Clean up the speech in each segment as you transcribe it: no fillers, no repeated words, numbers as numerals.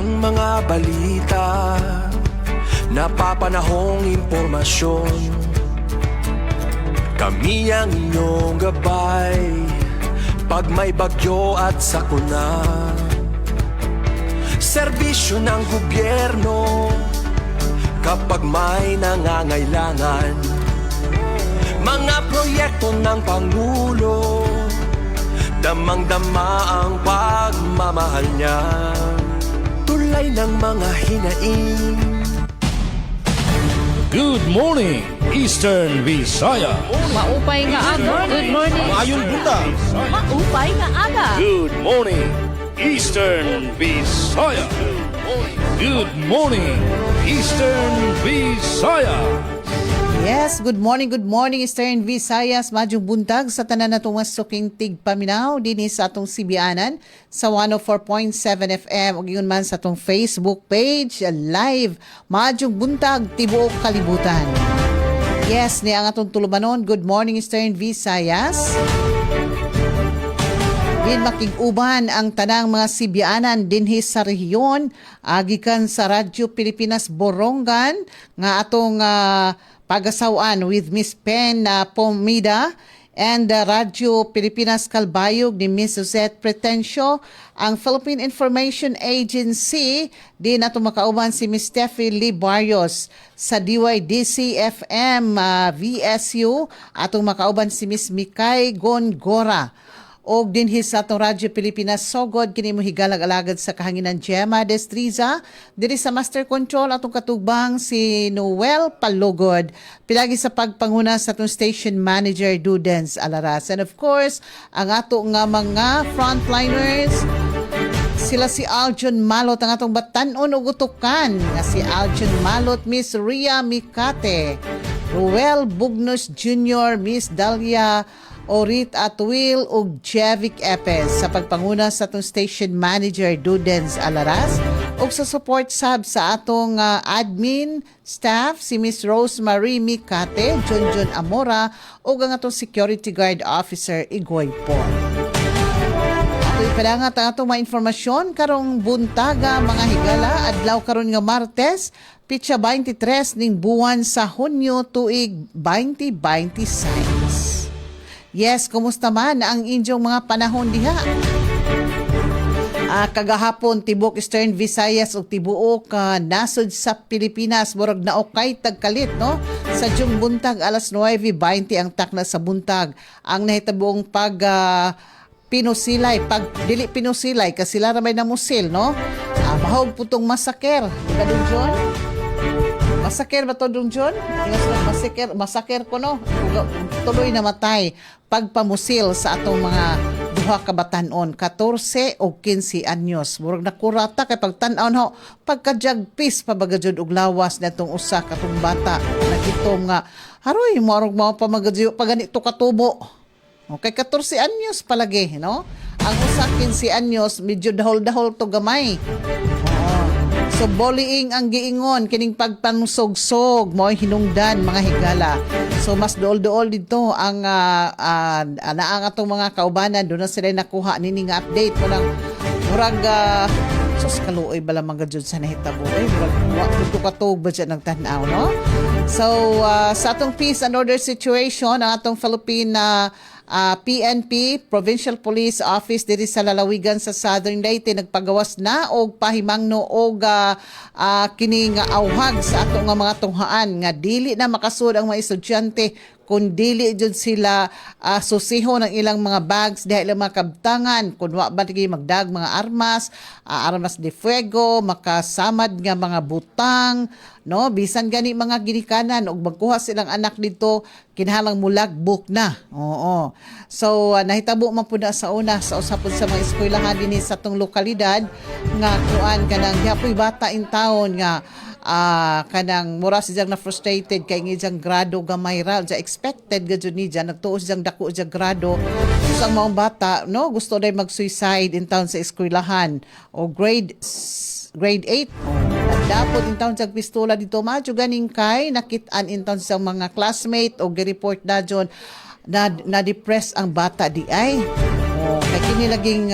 ang mga balita, napapanahong impormasyon. Kami ang inyong gabay pag may bagyo at sakuna. Serbisyo ng gobyerno kapag may nangangailangan. Mga proyekto ng Pangulo, damang-dama ang pagmamahal niya. Tulay ng mga hinaing. Good morning, Eastern Visaya. Maupay nga aga. Good morning. Maayong buntag. Maupay nga aga. Good morning, Eastern Visaya. Good morning, Eastern Visaya. Yes, good morning, Eastern Visayas. Madyong buntag sa tanan natong masuking tigpaminaw dinhi sa atong Sibianan sa 104.7 FM ug yun man sa atong Facebook page live. Madyong buntag tibuok kalibutan. Yes, ni ang atong tulumanon. Good morning, Eastern Visayas. Din makig-uban ang tanang mga Sibianan dinhi sa rehiyon agikan sa Radyo Pilipinas Borongan nga atong pagasawan with Miss Pen Pomida and Radyo Pilipinas Calbayog ni Miss Suzette Pretencio. Ang Philippine Information Agency, di na makauban si Miss Steffi Lee Barrios sa DYDC-FM VSU. Atong makauban si Miss Mikay Gongora. Og dinhi sa atong Radyo Pilipinas Sogod kini mo higalag-alagad sa kahanginan Gemma Destriza diri sa Master Control atong katubang si Noel Palugod pilagi sa pagpanguna sa atong Station Manager Dudens Alaras, and of course ang ato nga mga frontliners sila si Aljon Malot ang atong batan-on ug utukan nga si Aljon Malot, Miss Ria Mikate, Ruel Bugnos Jr., Miss Dalia Orit Atwil ug Jevic Epes sa pagpanguna sa atong Station Manager Dudens Alaras ug sa support sub sa atong admin staff si Miss Rosemary Mikate, Junjun Amora ug ang atong security guard officer Igoy Paul. Ato ipadangat ang atong mga informasyon karong buntaga mga higala adlaw karon nga Martes pitsa 23 ning buwan sa Hunyo tuig 2026. Yes, kumusta man ang inyong mga panahon diha? Kagahapon tibok Eastern Visayas ug tibuok nasod sa Pilipinas murag naokay tagkalit no sa jung buntag alas 9:20 ang takna sa buntag ang nahitabong pag pinusilay pag dili pinusilay kasi sila ramay na musil no mahog putong masaker di ba dun John? Masaker ba to dun John? Masaker ko no tuloy namatay pagpamusil sa atong mga duha ka batan-on 14 o 15 anyos murag nakurata kay pagtan-aw ho pagkajagpis pabagajud og lawas natong usa katong bata nakitom nga haroy murag mao pa magadyo paganito katubo okay 14 anyos palagi no ang usa 15 anyos medyo dahol-dahol to gamay. So bullying ang giingon kining pagpanusogsog mo hinungdan mga higala. So mas dool-dool dito ang ang atong mga kaubanan doon na sila nakuha nini nga update mo lang murag sus kaluoy bala mga jud sa nahitabo murag wa to katog ba siya nagtan-aw no. So sa atong peace and order situation ang atong Philippine PNP, Provincial Police Office diri sa lalawigan sa Southern Leyte nagpagawas na og pahimangno og kini nga awhag sa ato nga mga tunghaan nga dili na makasud ang mga estudyante kung dili jud sila susiho ng ilang mga bags dahil ilang mga kabtangan kung wa ba magdag mga armas de fuego makasamad nga mga butang no bisan gani mga ginikanan og magkuha silang anak dito kinahanglang mulagbok na. Oo. So nahitabo man pud sa una sa usapon sa mga eskwelahan dinhi sa tong lokalidad nga kuan kanang yapoy bata in town nga kanang mura siyang na frustrated kay ngijang grado gamay ra ja expected gadyo ni ja nagtuo siyang dako ja grado sa mga bata no gusto day mag-suicide in town sa eskwelahan o grade 8 dapat in town sa pistola dito madyo ganing kay nakit-an in town sa mga classmate o gi-report na jon na depress ang bata di ay kay kini laging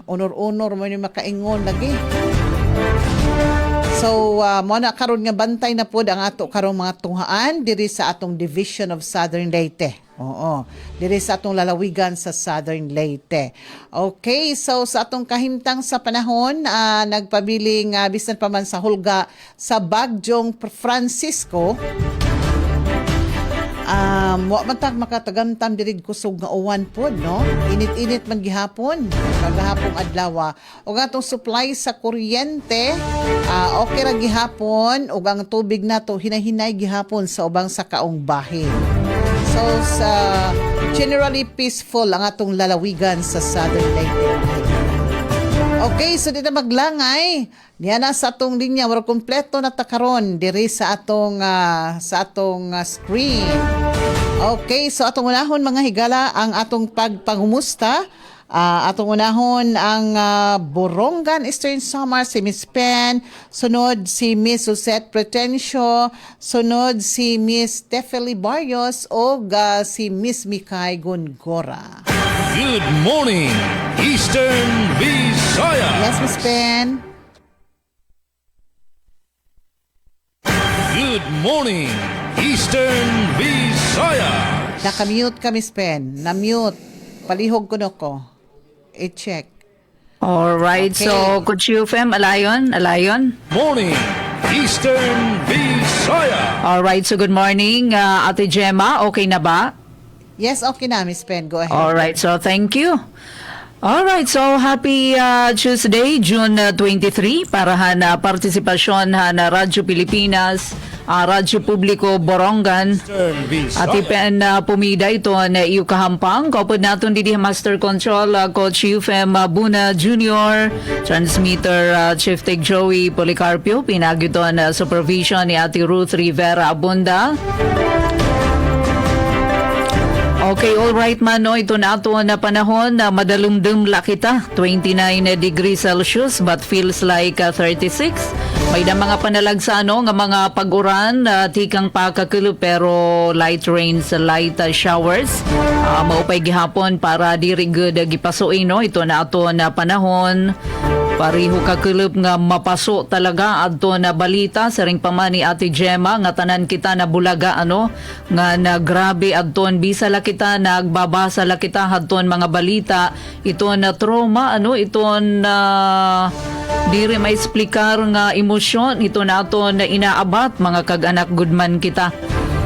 honor-honor mo ni makaingon lagi So mo na karon nga bantay na pod ang ato karong mga tunghaan diri sa atong Division of Southern Leyte. Oo, diri sa atong lalawigan sa Southern Leyte. Okay, so sa atong kahimtang sa panahon, nagpabiling bisan pa man sa hulga sa Bagyong Francisco. Wa man tag makatagamtam diri kusog nga uwan pod, no? Init-init man gihapon, kagahapong adlaw. Ug atong supply sa kuryente, okay ra gihapon ug ang tubig nato hinay-hinay gihapon sa ubang sa kaong bahin. So sa generally peaceful ang atong lalawigan sa Southern Leyte. Okay, so dito maglangay. Niya na sa atong linya, wala kompleto na takaron diri sa atong screen. Okay, so atong unahon mga higala ang atong pagpangumusta. Atong unahon ang Borongan Eastern Samar si Miss Pen, sunod si Miss Suzette Pretencio, sunod si Miss Tefeli Barrios o si Miss Mikay Gongora. Good morning, Eastern Visayas. Yes, Miss Pen. Good morning, Eastern Visayas. Nakamute ka, Miss Pen. Na-mute. Palihog ko ko. I-check. Alright, Okay. so Kuchi FM, Alayon. Morning, Eastern Visayas. Alright, so good morning, Ate Gemma, okay na ba? Yes, okay na, Miss Pen. Go ahead. Alright, so thank you. Alright, so happy Tuesday, June 23, para na partisipasyon na Radyo Pilipinas, Radyo Publiko Borongan. Eastern At Visayas. ipen pumida ito na iyo kahampang. Kaupod natin didi Master Control, Coach UFM Buna Jr., Transmitter Chief Tech Joey Policarpio, pinagito na supervision ni Ate Ruth Rivera Abunda. Okay, all right man, no, ito na ito na panahon na madalumdumla kita, 29 degrees Celsius but feels like 36. May na mga panalagsa nga mga pag-uran, tikang pakakulo pero light rains, light showers. Maupay gihapon para diri good gipasuin, no, ito na ito na panahon. Pariho kakulop nga mapaso talaga adto na balita sa ring paman ni Ate Gemma nga tanan kita na bulaga nga na grabe adton bisa la kita nagbabasa la kita adton mga balita ito na trauma iton na diri may explicar nga emosyon ito na aton na inaabat mga kag-anak gudman kita.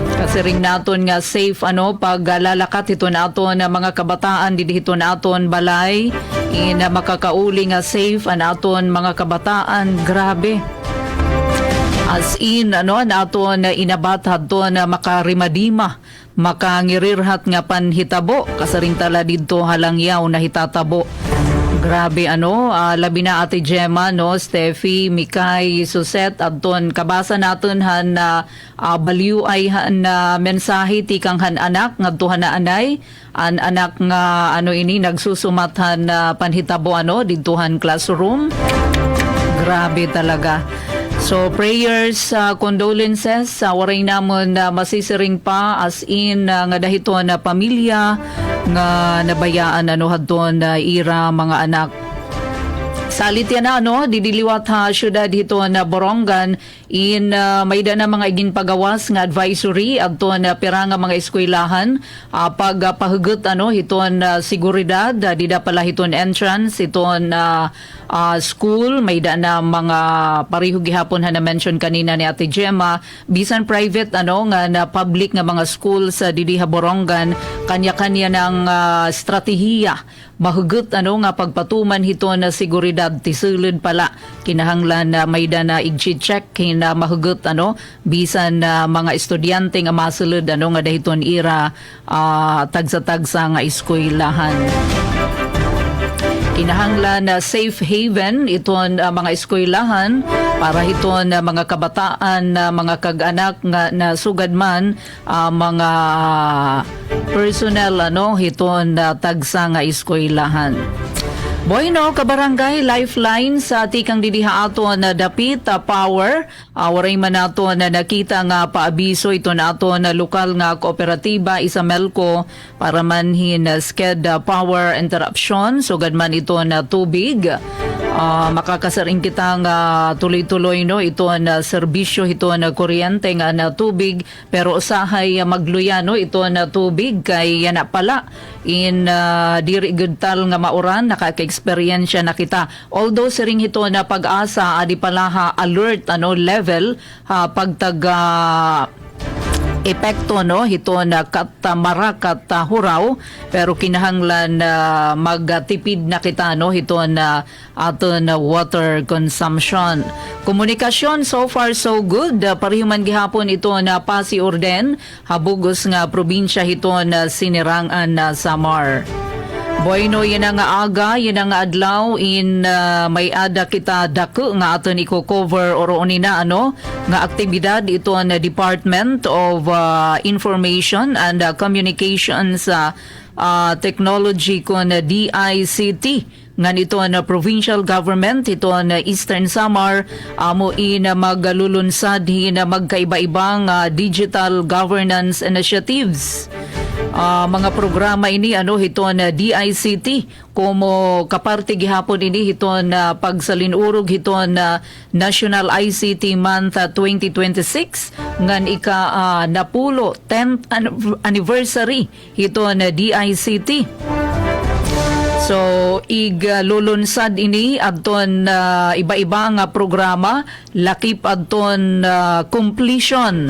Kasi ring naton nga safe pag lalakat ito naton na mga kabataan dito naton balay na makakauli nga safe naton mga kabataan grabe. As in naton na inabat hadto na makarimadima makangirirhat nga panhitabo kasaring tala didto halangyaw na hitatabo. Grabe labi na Ate Gemma, Steffi, Mikay, Suset, adton kabasa naton han na baliw ay na mensahe tikang han anak ngadtuhan na anay an anak nga ini nagsusumat han panhitabo didtuhan classroom. Grabe talaga. So prayers, condolences, waray namon masisiring pa as in nga dahito na pamilya nga nabayaan hadton na ira mga anak. Salit yan didiliwat syudad dito na Borongan in may na mga igin pagawas nga advisory adto na pira nga mga eskwelahan pag pahugot hiton seguridad dida pala hiton entrance hiton school may na mga pariho gihapon na mention kanina ni Ate Gemma bisan private nga na public nga mga school sa didi Borongan kanya-kanya ng strategiya mahugot nga pagpatuman hiton na seguridad tisulod pala kinahanglan na may na i-check na mahugot bisan mga estudyante nga masulod nga dahiton ira tagsa-tagsa nga eskwelahan. Kinahanglan na safe haven iton mga eskwelahan para hiton mga kabataan mga kag-anak nga nasugad man mga personnel hiton tagsa nga eskwelahan. Bueno, kabarangay lifeline sa tikang didiha ato na dapit power. Waray man nato na nakita nga paabiso ito na ato na lokal nga kooperatiba Isamelco para manhin sked power interruption. Sugad man ito na tubig. makakasaring kita nga tuloy-tuloy no ito na serbisyo ito na kuryente nga na tubig pero usahay magluya no ito na tubig kay yana pala in diri gud tal nga mauran nakaka-eksperyensya na kita although siring ito na pag-asa adi pala ha alert level pagtag epekto no hito na katamara huraw pero kinahanglan magtipid na kita no hito na aton water consumption. Komunikasyon so far so good. Parihuman gihapon ito na Pasiorden habugos nga probinsya hito na sinirangan na Samar. Bueno, yan ang aga, yan ang adlaw in may ada kita dako nga aton i-cover oro nina nga aktibidad ito na Department of Information and Communications Technology kon DICT nga nito na provincial government ito na Eastern Samar amo na magalulunsad na magkaiba-ibang digital governance initiatives. Mga programa ini hito na DICT como kaparte gihapon ini hito na pagsalinurog hito na National ICT Month 2026 ngan ika napulo 10th anniversary hito na DICT. So iglulunsad ini adton iba-iba nga programa lakip adton completion.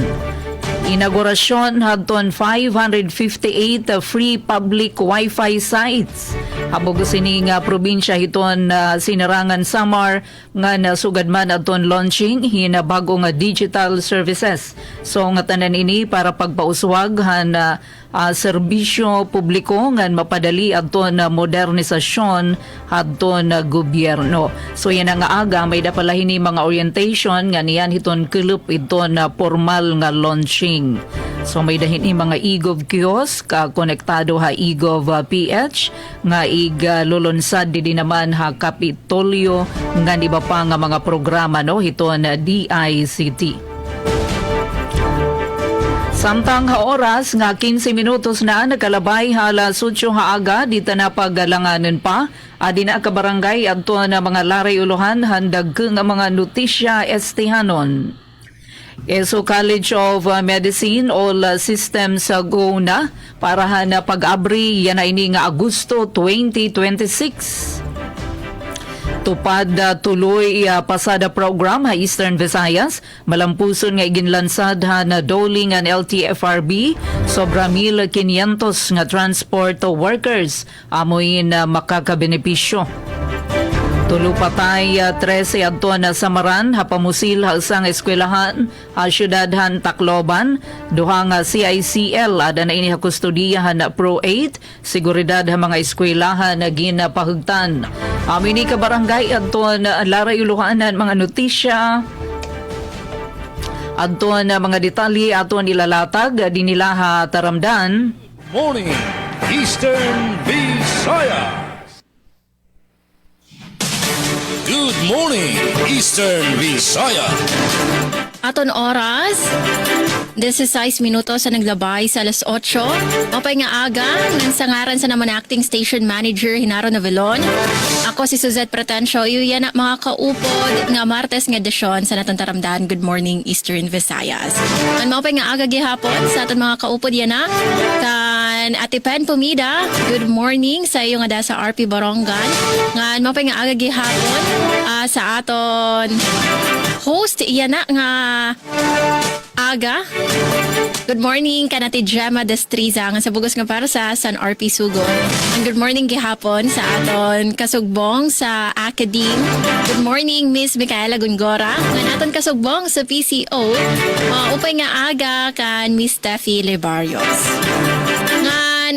Inaugurasyon hadton 558 free public Wi-Fi sites. Habog sini nga probinsya hiton sinarangan Samar nga nasugad man adton launching hina bago nga digital services. So nga tanan ini para pagpauswag han serbisyo publiko nga mapadali adton modernisasyon adton gobyerno. So yan nga aga may dapala hini mga orientation nga niyan hiton kelup idton formal nga launching. So may dahin mga e-gov kiosk konektado ha e-gov PH nga iglulunsad di naman ha Kapitolyo nga iba pa nga mga programa hiton DICT. Samtang ha oras nga 15 minutos na nakalabay hala sutyo ha aga dita na pagalanganan pa adi na ka barangay adto na mga laray uluhan handag nga mga notisya estihanon. ESO College of Medicine all systems go na para na pag-abri yan na ini nga Agosto 2026. Tupad tuloy pasada program ha Eastern Visayas malampuson nga iginlansad ha na doling ang LTFRB sobra 1,500 nga transport workers amoy na makakabenepisyo. Tulo patay 13 adto na Samaran hapamusil ha isang eskwelahan ha syudadhan Tacloban duha nga CICL ada na ini ha kustodiyahan na Pro 8 seguridad ha mga eskwelahan na ginapahugtan. Amini ka barangay adto na laray uluhanan mga notisya adto na mga detalye ato nilalatag dinila ha taramdan. Morning Eastern Visayas. Good morning, Eastern Visayas. Aton oras, 16 minutos sa naglabay sa alas 8. Mapay nga aga, ng sangaran sa naman acting station manager Hinaro Novelon. Ako si Suzette Pretencio, yan na mga kaupod nga Martes nga desyon sa natong taramdaan. Good morning, Eastern Visayas. Ang mapay nga aga gihapon sa aton mga kaupod yan na. Kan Ate Pen Pumida, good morning sa iyo nga da sa RP Borongan. Nga mapay nga aga gihapon sa aton host yan na nga aga. Good morning kanati Gemma Destriza nga sa bugos nga para sa San RP Sugon. And good morning gihapon sa aton kasugbong sa Academe. Good morning Miss Micaela Gungora. Nga naton kasugbong sa PCO. Upay nga aga kan Miss Steffi Lebarios.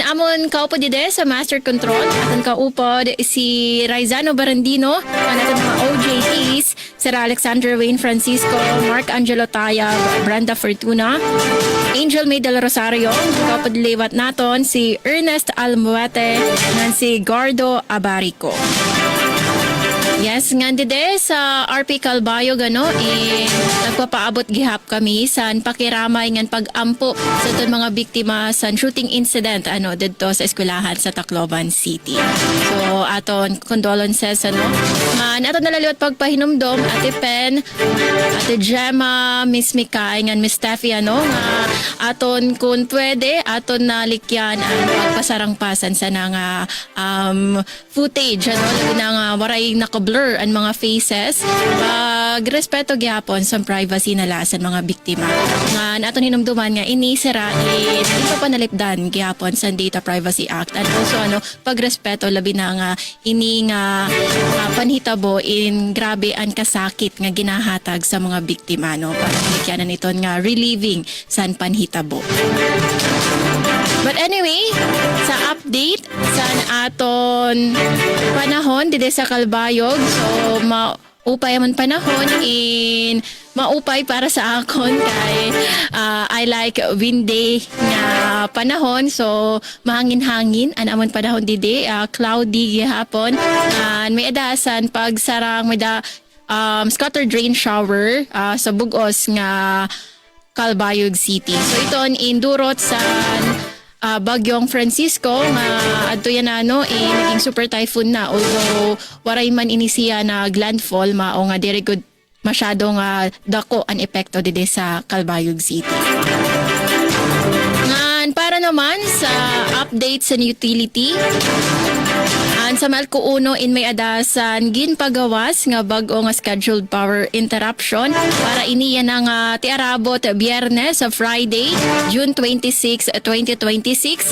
Amon kaupod dide sa Master Control aton kaupod si Raizano Barandino ang aton mga OJTs Sir Alexander Wayne Francisco, Mark Angelo Tayab, Brenda Fortuna, Angel May del Rosario, kaupod liwat naton si Ernest Almuete nan si Gordo Abarico. Yes, nga dide sa RP Calbayo gano nagpapaabot gihap kami sa pakiramay ngan pag-ampo sa ton mga biktima sa shooting incident didto sa eskwelahan sa Tacloban City. So aton condolences nga aton nalaliwat pagpahinumdom Ate Pen, Ate Gemma, Miss Mikay ngan Miss Steffi nga aton kun pwede aton nalikyan ang pagpasarangpasan sa nga footage labi na nga waray naka-blur ang mga faces pag respeto gyapon sa privacy na lasan mga biktima nga aton hinumduman nga ini sirain ito panalipdan gyapon sa Data Privacy Act and also pagrespeto labi na nga ini nga panhitabo in grabe ang kasakit nga ginahatag sa mga biktima para likyanan iton nga relieving san panhitabo. But anyway, sa update sa aton panahon dito sa Kalbayog, so maupay man panahon in maupay para sa akon kay I like windy nga panahon, so mahangin-hangin an amon panahon didi, cloudy gihapon and may adasan pag sarang may scattered rain shower sa bugos nga Calbayog City. So iton indurot sa Bagyong Francisco nga adto yan naging super typhoon na, although waray man inisiya na landfall mao nga diri good masyado nga dako ang epekto dide sa Calbayog City. Ngan para naman sa update sa utility sa Malco 1 in may adasan ginpagawas nga bag-o nga scheduled power interruption para iniya na nga tiarabot Biyernes sa Friday, June 26, 2026.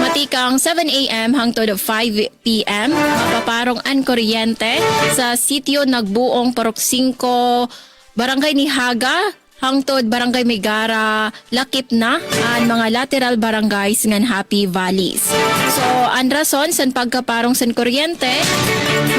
Matikang 7 a.m. hangtod 5 p.m. Mapaparong ang kuryente sa sitio Nagbuong Porok 5, Barangay ni Haga, hangtod Barangay Megara, Lakip na, ang mga lateral barangays ngan Happy Valleys. So, ang rason san pagkaparong san kuryente,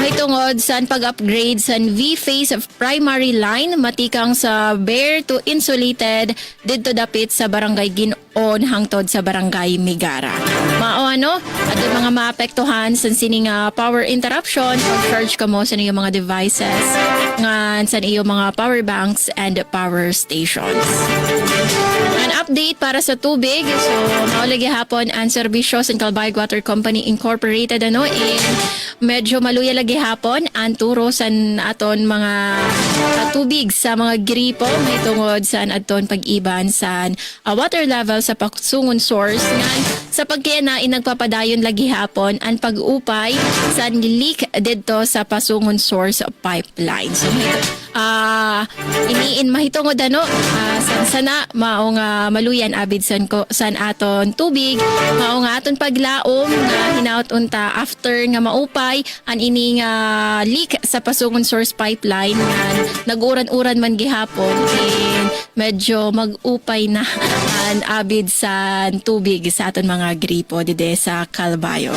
may tungod san pag-upgrade san V-phase of primary line, matikang sa bare to insulated, dito dapit sa Barangay Ginon hangtod sa Barangay Megara. Mao at mga maapektuhan san sining power interruption, pag-charge ka mo sa iyong mga devices, ngan sa iyong mga power banks and power stations. An update para sa tubig, so maulagi hapon ang serbisyo sa Calbayog Water Company Incorporated in medyo maluya lagi hapon ang turo sa aton mga tubig sa mga gripo, may tungod sa aton pag-iban sa water level sa pasungon source ngan sa pagkena inagpapadayon lagi hapon ang pag-upay sa leak didto sa pasungon source pipeline. So iniin mahitungod sana mao nga maluyan abid san aton tubig, mao nga aton paglaom nga hinaut unta after nga maupay an ini nga leak sa pasungon source pipeline nga nag-uran-uran man gihapon and medyo mag-upay na an abid sa tubig sa aton mga gripo dide sa Calbayog.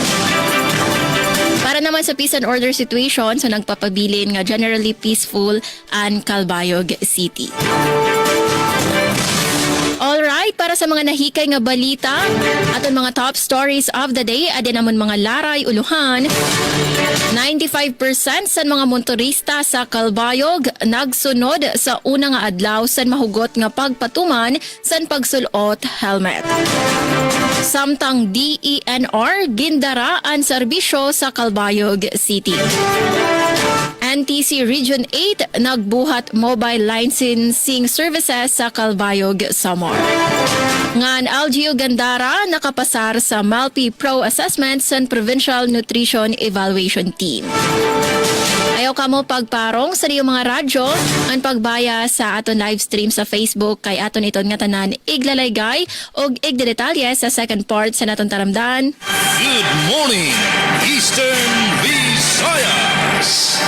Para naman sa peace and order situation, so nagpapabilin nga generally peaceful ang Calbayog City. Alright, para sa mga nahikay nga balita, aton mga top stories of the day, adin namon mga laray uluhan. 95% sa mga motorista sa Calbayog nagsunod sa una nga adlaw san mahugot nga pagpatuman san pagsulot helmet. Samtang DENR gindara ang serbisyo sa Calbayog City. NTC Region 8 nagbuhat mobile licensing services sa Calbayog, Samar. Ngan LGU Gandara nakapasar sa Malpi Pro Assessment sa Provincial Nutrition Evaluation Team. Ayaw ka mo pagparong sa iyong mga radyo ang pagbaya sa aton live stream sa Facebook kay aton iton nga tanan iglalaygay o igdetalye sa second part sa naton taramdan. Good morning, Eastern Visayas!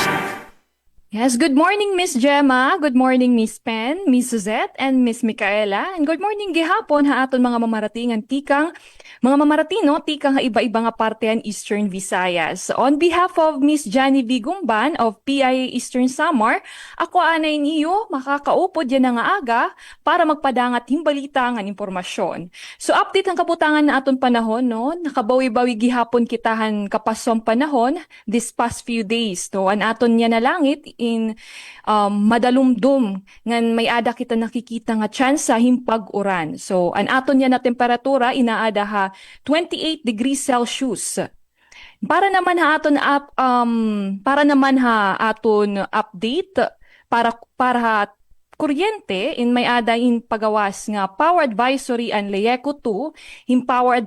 Yes, good morning Miss Gemma, good morning Miss Pen, Miss Suzette, and Miss Micaela. And good morning gihapon ha aton mga mamaratingan tikang mga mamaratino tikang ha iba-iba nga partehan Eastern Visayas. On behalf of Miss Johnny V. Gumban of PIA Eastern Samar, ako anay niyo makakaupod yan nga aga para magpadangat himbalita nga impormasyon. So update ang kabutangan na aton panahon, no? Nakabawi-bawi gihapon kitahan kapasom panahon this past few days. No? An aton niya na langit in madalumdum ngan may ada kita nakikita nga chance sa himpag-uran. So an aton niya na temperatura inaada ha 28 degrees Celsius. Para naman ha aton update para kuryente in may ada in pagawas nga power advisory and LECO 2 in power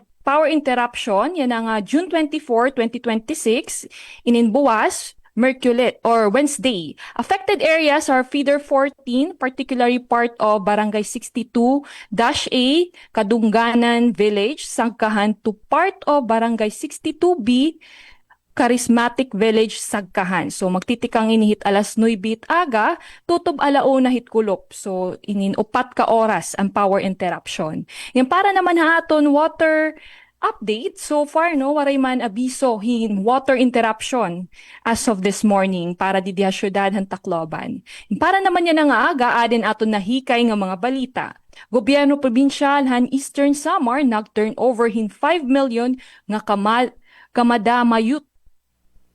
interruption yan ang June 24, 2026 Buwas Merculate or Wednesday. Affected areas are Feeder 14, particularly part of Barangay 62-A, Kadungganan Village, Sangkahan to part of Barangay 62B, Charismatic Village, Sagkahan. So magtitikang inihit alas 9 aga, tutob alauna hitkulop. So upat ka oras ang power interruption. Yan para naman aton water update. So far, no, waray man abiso hin water interruption as of this morning para di diha syudad han Tacloban. Para naman yan nga aga, adin aton nahikay nga mga balita. Gobyerno probinsyal han Eastern Samar nag-turn over hin 5 million nga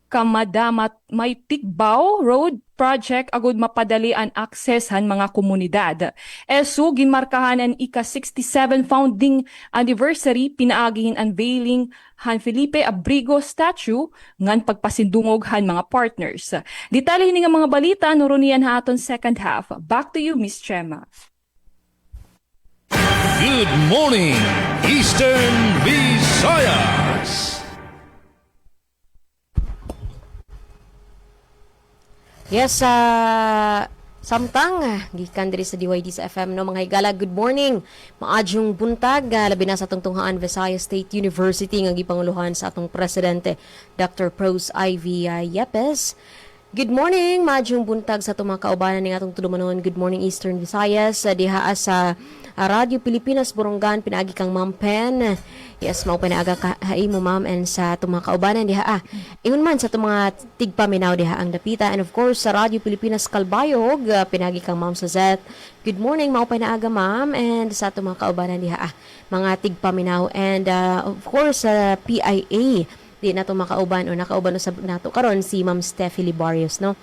Kamadamat may Tigbaw Road Project agud mapadali ang access han mga komunidad. ESU ginmarkahan ang ika-67 founding anniversary pinaaging unveiling han Felipe Abrigo statue ngan pagpasindungog han mga partners. Detalye ni nga mga balita nurunian ha aton second half. Back to you, Miss Chema. Good morning, Eastern Visayas. Yes, samtang gikan diri sa DYD sa FM no mga higala, good morning. Maadjong buntag labi na sa tungtunghaan Visayas State University nga gipanguluhan sa atong presidente Dr. Pros Ivy Yepes. Good morning, maadjong buntag sa atong mga kaubanan ning atong tulumanon. Good morning Eastern Visayas diha sa Radio Pilipinas Borongan pinaagi kang Ma'am Pen. Yes, mao pinaaga ka mo ma'am and sa atong mga kaubanan diha ingon man sa atong mga tigpaminaw diha ang dapita, and of course sa Radio Pilipinas Kalbayog pinagi kang Ma'am Suzette. Good morning, mao pinaaga ma'am and sa atong mga kaubanan diha mga tigpaminaw, and of course sa PIA di nato makauban o nakauban sa nato karon si Ma'am Steffi Libarios, no.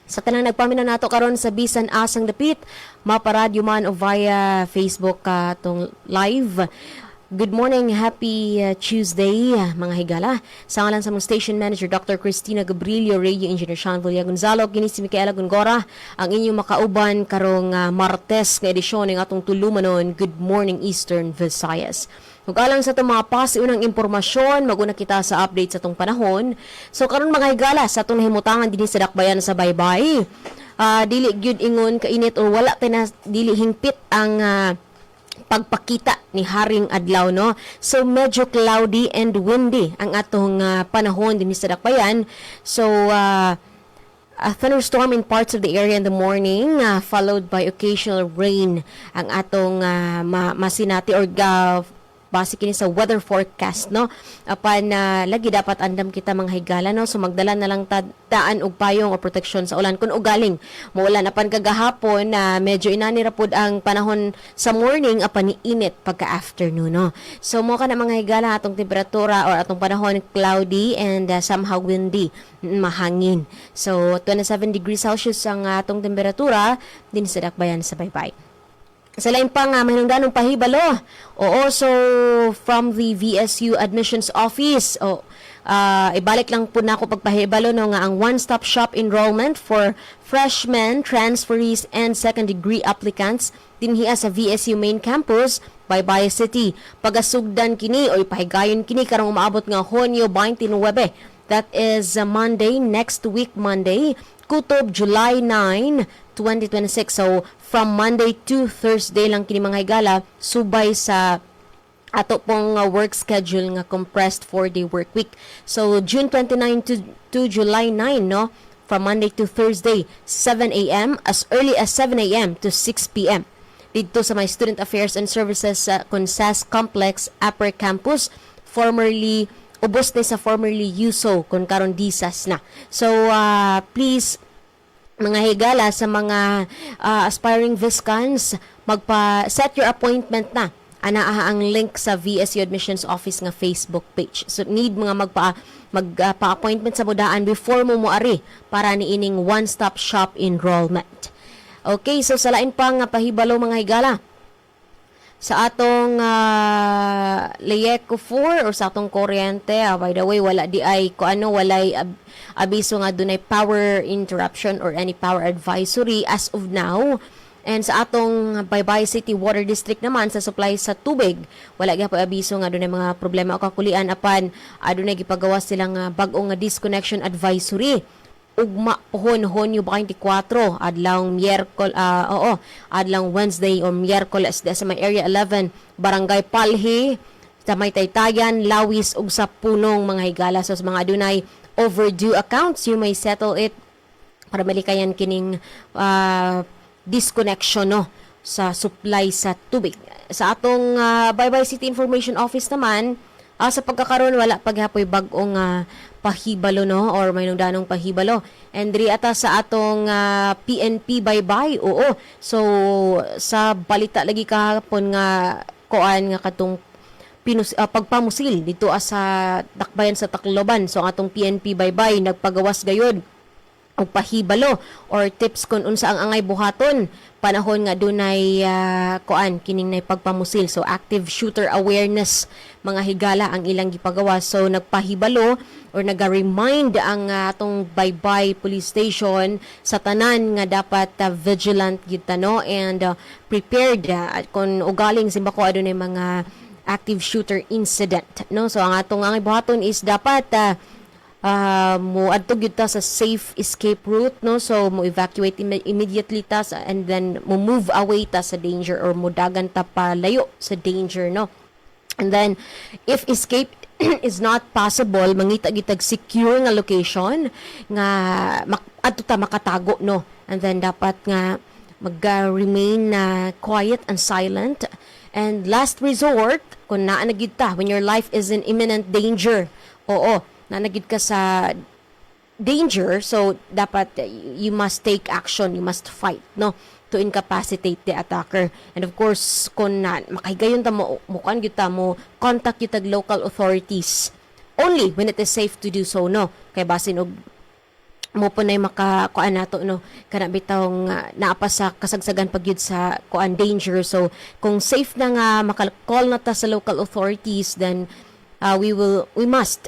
Sa tanang nagpaminaw nato karon sa bisan asang dapit maparadyo man o via Facebook tong live. Good morning, happy Tuesday mga higala. Sa ngalan sa mong station manager Dr. Cristina Gabrilio, Radio Engineer Sean Villa Gonzalo, kini si Micaela Gongora, ang inyong makauban karong Martes nga edisyon ng atong tulumanon. Good morning Eastern Visayas. Ug alang sa itong mga pasiunang impormasyon, maguna kita sa update sa itong panahon. So karon mga higala, sa itong nahimutangan din sa dakbayan sa baybay. Dili gyud ingon kainit o wala tayo dili hingpit ang pagpakita ni Haring Adlaw, no. So medyo cloudy and windy ang atong panahon din sa dakbayan. So a thunderstorm in parts of the area in the morning followed by occasional rain ang atong masinati or base kini sa weather forecast, no. Apan lagi dapat andam kita mga higala, no. So magdala na lang daan og payong o proteksyon sa ulan kun ugaling maulan. Apan kagahapon medyo inanira pod ang panahon sa morning apan niinit pagka afternoon, no. So mo ka na mga higala atong temperatura or atong panahon cloudy and somehow windy, mahangin. So 27 degrees Celsius ang atong temperatura din sa dakbayan sa baybay. Sa lain pang mahinungdanong pahibalo. Oo, so from the VSU Admissions Office, ibalik lang po na ako pagpahibalo no, nga ang one-stop shop enrollment for freshmen, transferees, and second-degree applicants dinhiya sa VSU main campus, Baybay City. Pagasugdan kini o ipahigayon kini karong umaabot nga Hunyo 29. That is Monday, next week Monday, kutob July 9, 2026. So from Monday to Thursday lang kini mga higala, subay sa ato pong work schedule nga compressed 4-day work week. So June 29 to July 9, no, from Monday to Thursday, 7 a.m. as early as 7 a.m. to 6 p.m. dito sa my Student Affairs and Services sa Consas Complex Upper Campus, formerly ubos na sa formerly USO kun karon DSAS na. So please mga higala sa mga aspiring viscons, magpa-set your appointment na. Anaa ang link sa VSU Admissions Office nga Facebook page. So need mga magpa-appointment sa budaan before mo moari para niining one-stop shop enrollment. Okay, so sa lain pang pahibalo mga higala. sa atong Leyeco 4 or sa atong kuryente. By the way, wala di ay walay abiso nga dunay power interruption or any power advisory as of now. And sa atong Baybay City Water District naman sa supply sa tubig, wala gyapon abiso nga dunay mga problema o kakulian apan adunay gipagawas silang bag-ong nga disconnection advisory. Ugma pohon Hunyo 24 adlaw Wednesday o Miyerkules sa may area 11 Barangay Palhi sa may Taytayan, Lawis ug sa Punong mga higala. So sa mga adunay overdue accounts, you may settle it para malikayan kining disconnection no sa supply sa tubig. Sa atong Baybay City Information Office naman, sa pagkakaroon wala paghapoy bag-ong pahibalo no or may nungdanong pahibalo. And diri ata sa atong PNP Baybay, oo. So sa balita lagi kahapon nga kuan nga katong pagpamusil dito sa dakbayan sa Tacloban. So ang atong PNP Baybay nagpagawas gayud og pahibalo or tips kung unsa ang angay buhaton panahon nga dunay kining nay pagpamusil. So active shooter awareness mga higala ang ilang gipagawa. So nagpahibalo or naga-remind ang atong Baybay Police Station sa tanan nga dapat vigilant gyud ta no and prepared kung ugaling simbako adunay mga active shooter incident no. So ang atong angay buhaton is dapat mo adto gyud ta sa safe escape route no. So mo evacuate immediately ta and then mo move away ta sa danger or mo dagan ta palayo sa danger no. And then if escape is not possible, mangita gitag secure nga location nga adto ta makatago no. And then dapat nga mag-remain quiet and silent. And last resort, kung naa na gid ta when your life is in imminent danger, nanagid ka sa danger, so dapat you must take action, you must fight no to incapacitate the attacker. And of course kung makahigayon ta mo gyud ta mo contact gyud tag local authorities only when it is safe to do so no. Kay basin og mo po nay makakuan nato no kana bitawng naapa sa kasagsagan pagyud sa kuan danger. So kung safe na nga maka-call na ta sa local authorities, then we must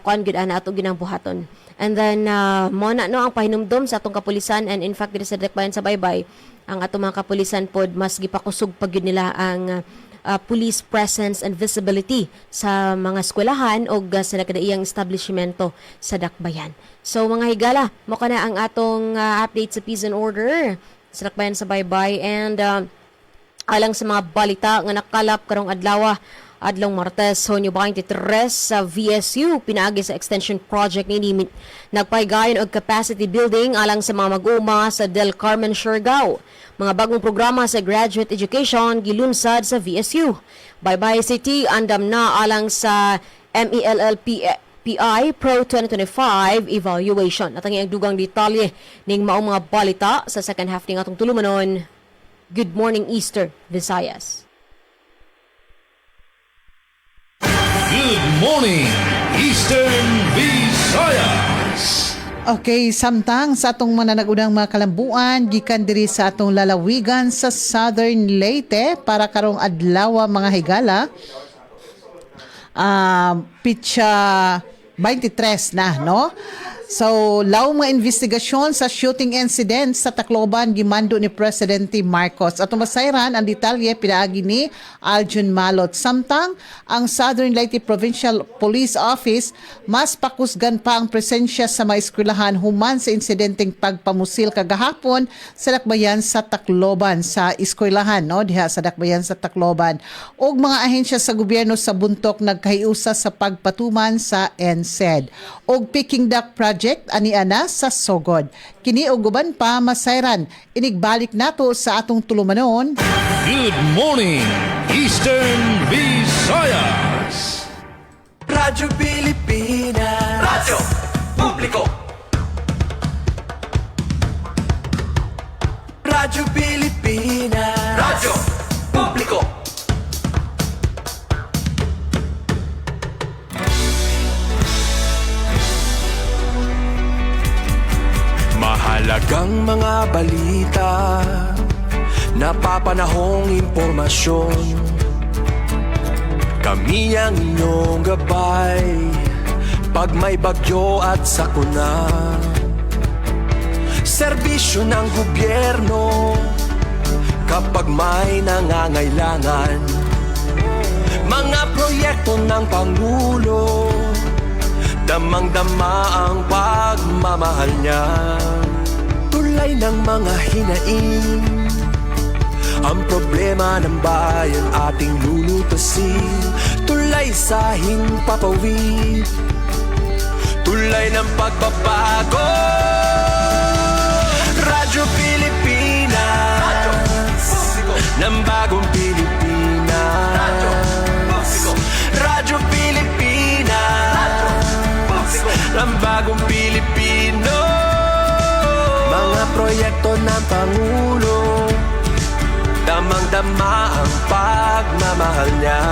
kuan gid ana ato ginang buhaton. And then mo na no ang pahinumdom sa atong kapulisan, and in fact diri sa dakbayan sa Baybay ang atong mga kapulisan pod mas gipakusog pa gyud nila ang police presence and visibility sa mga eskwelahan o sa nakadaiyang establishmento sa dakbayan. So mga higala, mo kana ang atong update sa peace and order sa dakbayan sa Baybay. And alang sa mga balita nga nakalap karong adlaw Martes, Hunyo 23 sa VSU pinaagi sa extension project ni nagpahigayon og capacity building alang sa mga mag-uma sa Del Carmen, Siargao. Mga bagong programa sa graduate education gilunsad sa VSU. Baybay City andam na alang sa MELLPI Pro 2025 evaluation. At ang dugang detalye ning maong mga balita sa second half ning atong tulumanon. Good morning Eastern Visayas. Good morning, Eastern Visayas. Okay, samtang sa atong mananagunang mga kalambuan, gikan diri sa atong lalawigan sa Southern Leyte para karong adlaw mga higala. Pitsa 23 na, no? So, law mga investigasyon sa shooting incident sa Tacloban gimando ni Presidente Marcos. At masayran ang detalye pinaagi ni Aljun Malot. Samtang ang Southern Leyte Provincial Police Office mas pakusgan pa ang presensya sa mga eskwelahan human sa insidenteng pagpamusil kagahapon sa dakbayan sa Tacloban, sa eskwelahan no diha sa dakbayan sa Tacloban. Og mga ahensya sa gobyerno sa buntok nagkahiusa sa pagpatuman sa NSED. Og Peking Duck Project ani-ana sa Sogod. Kini og guban pa masayran. Inigbalik nato sa atong tulumanon. Good morning, Eastern Visayas. Radyo Pilipinas, Radyo Publiko. Radyo Pilipinas, Radyo Publiko. Mahalagang mga balita napapanahong impormasyon. Kami ang inyong gabay pag may bagyo at sakuna. Serbisyo ng gobyerno kapag may nangangailangan. Mga proyekto ng Pangulo, damang-dama ang pagmamahal niya. Tulay ng mga hinaing, ang problema ng bayan ating lulutasin. Tulay sa himpapawid, tulay ng pagbabago. Radyo Pilipinas, ng bagong Pilipinas. Radyo Pilipinas, ng bagong Pilipino. Mga proyekto ng Pangulo, damang-dama ang pagmamahal niya.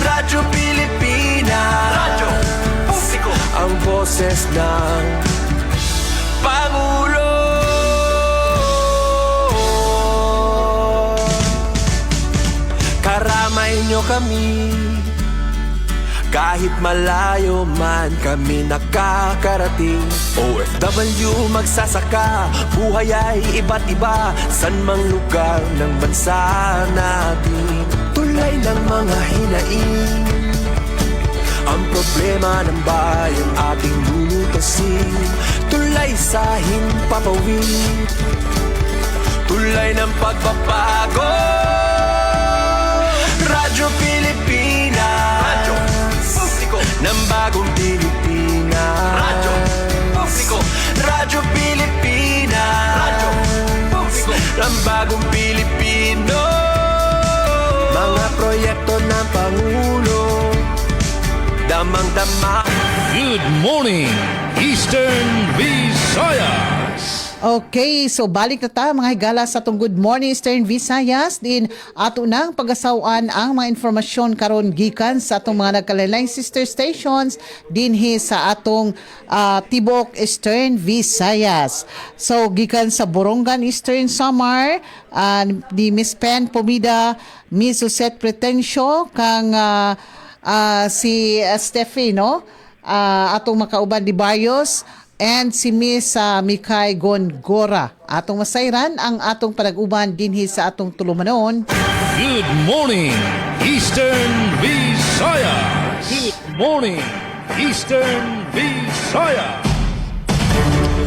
Radyo Pilipinas, Radyo Publiko, ang boses ng Pangulo. Karamay nyo kami, kahit malayo man kami nakakarating. OFW magsasaka, buhay ay iba't iba, san mang lugar ng bansa natin. Tulay ng mga hinaing, ang problema ng bayan ating lulutasin. Tulay sa himpapawid, tulay ng pagbabago. Radyo Pilipinas, Radyo Publiko, ng bagong Pilipinas. Radyo Publiko, Radyo Pilipinas, Radyo Publiko, ng bagong Pilipino. Mga proyekto ng Pangulo, damang-dama. Good morning, Eastern Visayas. Okay, so balik na ta mga higala sa atong Good Morning Eastern Visayas. Din ato nang pagasawan ang mga informasyon karon gikan sa atong mga nagkalain sister stations dinhi sa atong Tibok Eastern Visayas. So gikan sa Borongan Eastern Samar, di Miss Pen Pomida, Miss Suset Pretencio kang si Steffi, no? Atong makauban di Barrios, and si Miss Mikay Gongora. Atong masayran ang atong panag-uban dinhi sa atong tulumanon. Good morning, Eastern Visayas. Good morning, Eastern Visayas.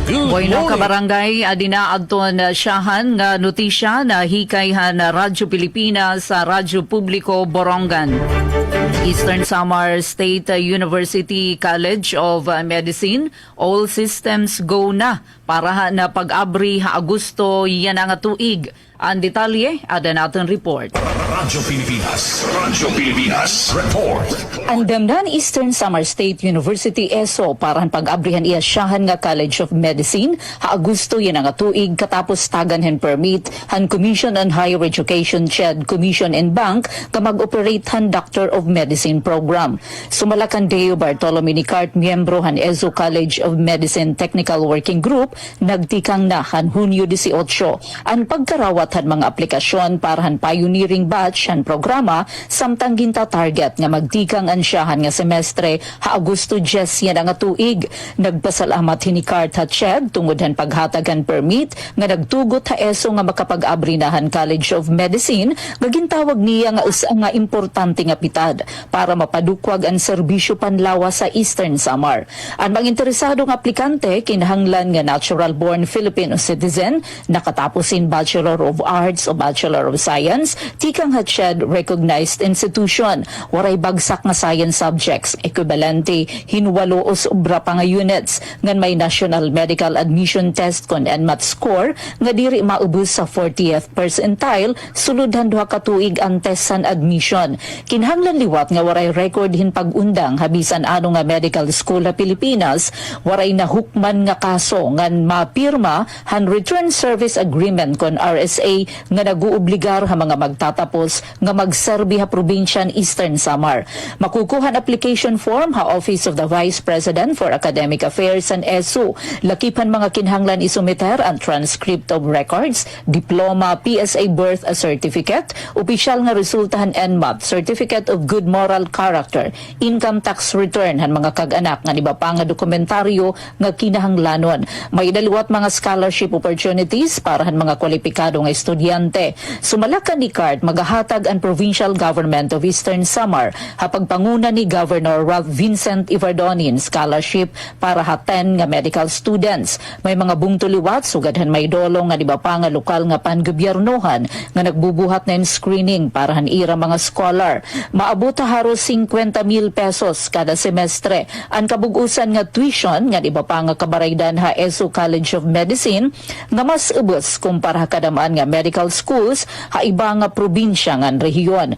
Good Bueno morning. kabarangay, adina adton siyahan nga notisya na hikayhan na Radyo Pilipinas sa Radyo Publiko Borongan. Eastern Samar State University College of Medicine, all systems go na para na pag-abri ha Agosto yan nga tuig. Ang detalye, ada natin report. Radyo Pilipinas report. Andamnan Eastern Samar State University ESO para pag-abrihan iya siyahan nga College of Medicine ha Agosto yan nga tuig katapos tagan hen permit han Commission on Higher Education CHED Commission and Bank ka mag-operate han Doctor of Medicine program. Sumalakan Deo Bartolome Nicart, miyembro han ESO College of Medicine Technical Working Group, nagtikang na han Hunyo 18 ang pagkarawat han mga aplikasyon para han pioneering batch han programa samtang ginta target nga magtikang ansyahan nga semestre ha Agosto 10 yan nga tuig. Nagpasalamat hinikart ha CHED tungod han paghatag han permit nga nagtugot ha ESO nga makapag-abri na han College of Medicine nga gintawag niya nga usa nga importante nga pitad para mapadukwag ang serbisyo panlawa sa Eastern Samar. Ang mga interesadong aplikante kinahanglan nga natural born Filipino citizen, nakatapos in Bachelor of Arts o Bachelor of Science, tikang HCHED recognized institution, waray bagsak nga science subjects, equivalente hinwalo o sobra pa nga units, ngan may National Medical Admission Test kon NMAT score, nga diri maubos sa 40th percentile, sulod han duha ka tuig ang testan admission. Kinahanglan liwat liwat nga waray record hin pag-undang habisan ano nga medical school sa Pilipinas, waray nahukman nga kaso ngan mapirma han return service agreement kon RSA nga naguobligar ha mga magtatapos nga magserbi ha probinsyan Eastern Samar. Makukuhan application form ha Office of the Vice President for Academic Affairs and ESU. Lakipan mga kinhanglan isumiter ang transcript of records, diploma, PSA birth certificate, opisyal nga resultahan NMAP, certificate of good moral character, income tax return han mga kag-anak nga iba pa nga dokumentaryo nga kinahanglanon. May daliwat mga scholarship opportunities para han mga kwalipikado nga estudyante. Sumalakan ni CART magahatag ang Provincial Government of Eastern Samar hapagpanguna ni Governor Ralph Vincent Ivardonin scholarship para ha 10 nga medical students. May mga bungtuliwat sugadhan may dolong nga iba pa nga lokal nga pangobyernohan nga nagbubuhat na screening para han ira mga scholar. Maabot haros 50,000 pesos kada semestre. Ang kabugusan nga tuition nga iba pa nga kabaraydan ha ESU College of Medicine nga mas ubos kumpara kadamaan nga medical schools ha iba nga probinsya nga rehiyon.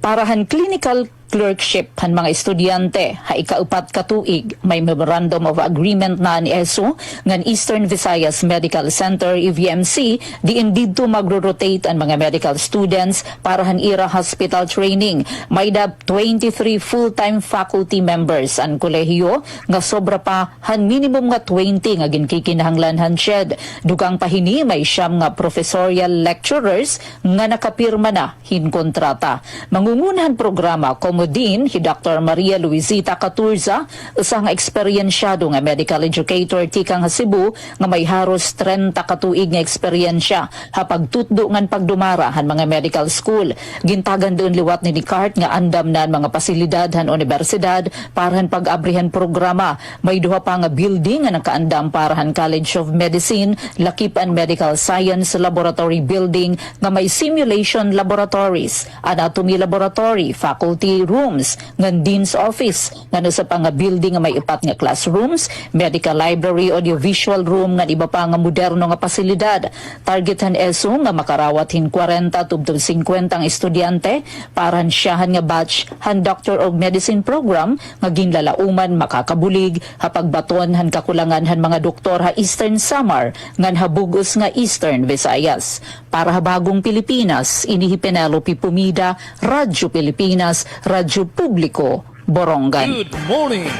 Para han clinical clerkship han mga estudyante ha ikaupat ka tuig may memorandum of agreement na ni ESU ngan Eastern Visayas Medical Center EVMC diin didto magro-rotate ang mga medical students para han ira hospital training. May 23 full-time faculty members ang kolehiyo nga sobra pa han minimum nga 20 nga ginkikinahanglan han shed. Dugang pahini may siyam nga professorial lecturers nga nakapirma na hin kontrata. Mangungunahan programa din si Dr. Maria Luisita Caturza, usang eksperyensyado nga medical educator tikang Cebu nga may haros 30 katuig nga eksperyensya hapagtutdo ngan pagdumara han mga medical school. Gintagan doon liwat ni CART nga andam na mga pasilidad han universidad para han pag-abrihan programa. May duha pa nga building nga nakaandam para han College of Medicine, Lakipan Medical Science Laboratory Building nga may simulation laboratories, anatomy laboratory, faculty rooms, ngan Dean's Office, nga sa pa nga building nga may 4 nga classrooms, medical library, audiovisual room, nga iba pa nga moderno nga pasilidad. Targetan ESU nga makarawat hin 40 tubtub 50 ang estudyante para siyahan nga batch han Doctor of Medicine program nga ginlalauman makakabulig hapagbaton han kakulangan han mga doktor ha Eastern Samar ngan habugos nga Eastern Visayas. Para habagong Pilipinas, inihi Penelope Pumida, Radyo Pilipinas, Radyo Publiko, Borongan. Good morning,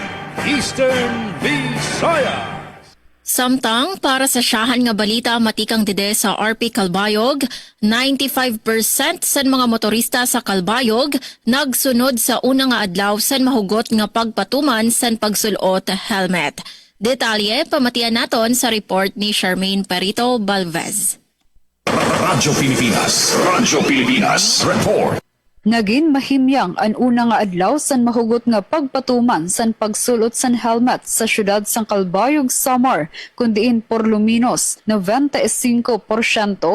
Eastern Visayas. Samtang para sa siyahan nga balita matikang dide sa RP Calbayog, 95% sa mga motorista sa Calbayog nagsunod sa una nga adlaw san mahugot nga pagpatuman san pagsulot helmet. Detalye pamatian naton sa report ni Charmaine Perito Balvez. Radyo Pilipinas, report. Naging mahimyang ang una nga adlaw san mahugot nga pagpatuman san pagsulot san helmet sa syudad sang Calbayog, Samar, kundiin por luminos 95%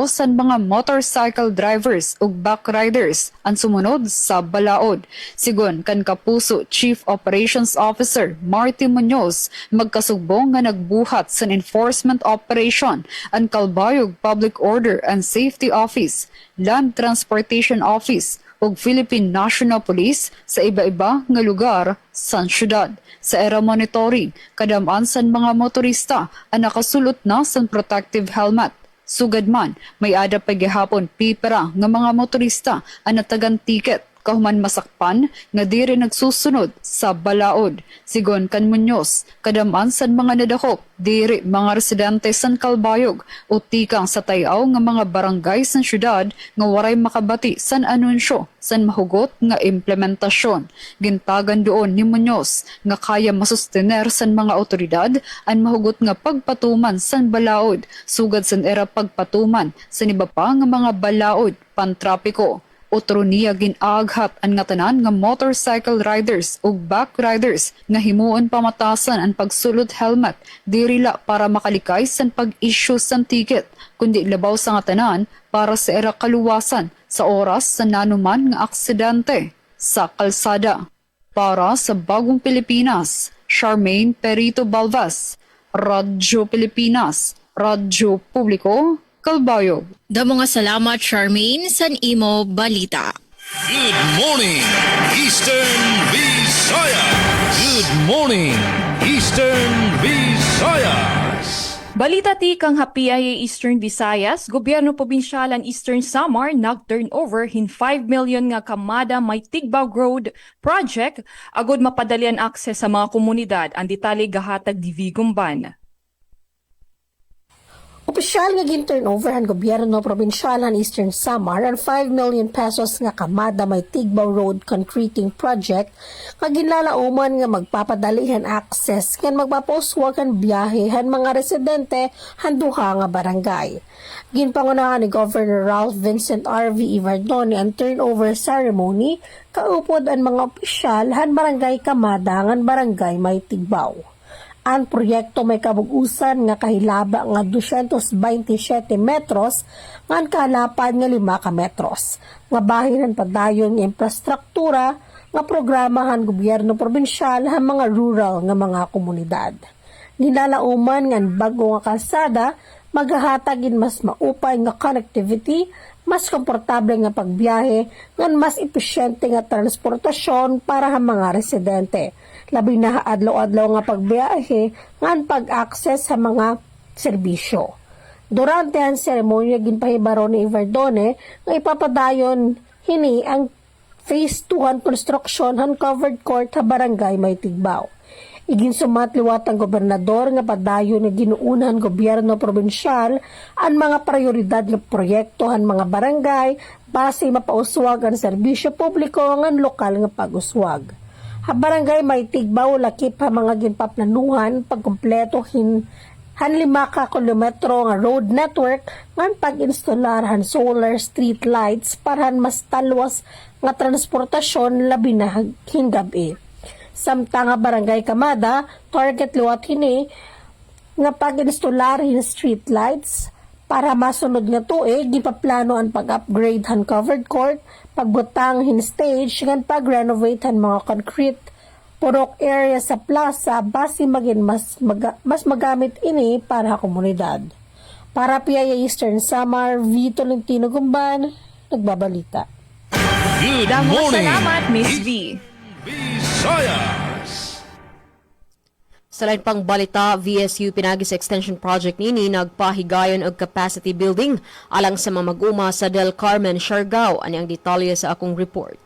san mga motorcycle drivers ug backriders ang sumunod sa balaod. Sigon kan Kapuso Chief Operations Officer Marty Munoz, magkasugbong nga nagbuhat san enforcement operation ang Calbayog Public Order and Safety Office, Land Transportation Office, ug Philippine National Police sa iba-iba nga lugar sa syudad. Sa era monitoring, kadamaan san mga motorista ang nakasulot na san protective helmet. Sugad man, may ada pa gihapon pipera nga mga motorista ang natagan ticket kahuman masakpan nga diri nagsusunod sa balaod. Sigon kan Munoz, kadamaan san mga nadakop diri mga residente san Calbayog o tikang sa tayaw nga mga barangay san syudad nga waray makabati san anunsyo san mahugot nga implementasyon. Gintagan doon ni Munoz nga kaya masustener san mga otoridad ang mahugot nga pagpatuman san balaod sugad san era pagpatuman san iba pa nga mga balaod pantrapiko. Otro niya ginaghat ang nga tanan nga motorcycle riders ug backriders nga himuon pamatasan ang pagsulot helmet dirila para makalikay san pag-issue san ticket kundi labaw sa nga tanan para sa era kaluwasan sa oras sa nanuman nga aksidente sa kalsada. Para sa Bagong Pilipinas, Charmaine Perito Balvez, Radyo Pilipinas, Radyo Publiko, Calbayog. Damo nga salamat Charmaine san imo balita. Good morning, Eastern Visayas. Good morning, Eastern Visayas. Balita ti kang HPIA Eastern Visayas, Gobyerno Probinsyalan Eastern Samar nag-turnover hin 5 million nga kamada may Tigbao Road project agod mapadali ang akses sa mga komunidad. Ang detalye gahatag di Vigumban. Opisyal nga gin-turnover ang gobyerno probinsyalan Eastern Samar ang 5 million pesos nga kamada may Tigbao Road concreting project nga ginlalauman nga magpapadalihan access nga magpapuswag ang biyahe han mga residente han duha nga barangay. Ginpangunahan ni Governor Ralph Vincent R.V. Ivardone ang turnover ceremony kaupod ang mga opisyal han barangay kamada ngan barangay may Tigbao. Ang proyekto may kabugusan nga kahilaba nga 227 metros ngan kahalapan nga 5 ka metros. Nga bahinan padayon nga infrastruktura nga programahan gobyerno probinsyal han mga rural nga mga komunidad. Nilalauman nga bago nga kalsada maghahatagin mas maupay nga connectivity, mas komportable nga pagbiyahe, ngan mas epesyente nga transportasyon para sa mga residente. Labi na adlaw-adlaw nga pagbiyahe, ngan pag-access sa mga serbisyo. Durante ang seremonya ginpahibaro ni Ivardone nga ipapadayon hini ang Phase 2 han construction han covered court sa barangay may Tigbao. Iginsumatliwat ang gobernador nga padayon nga ginuunan gobyerno probinsyal ang mga prioridad nga proyekto han mga barangay base mapauswag ang serbisyo publiko ngan lokal nga pag-uswag. Ha barangay may Tigbao lakip ha mga ginpaplanuhan pagkumpleto han 5 ka kilometro nga road network ngan pag-instalar han solar street lights para han mas talwas nga transportasyon labi na hingabi. Samtang nga barangay kamada, target liwat hini nga pag-instalar hin street lights para masunod nga tuig gipaplano ang pag-upgrade han covered court, pagbutang hin stage ngan pag-renovate han mga concrete purok area sa plaza base magin mas magamit ini para sa komunidad. Para PIA Eastern Samar, V. Tolentino Gumban, nagbabalita. Good Damo morning, salamat, Miss V. Visayas. Sa lain pang balita, VSU Pinagis Extension Project nini nagpahigayon og capacity building alang sa mga mag-uma sa Del Carmen, Siargao. Ani ang detalye sa akong report.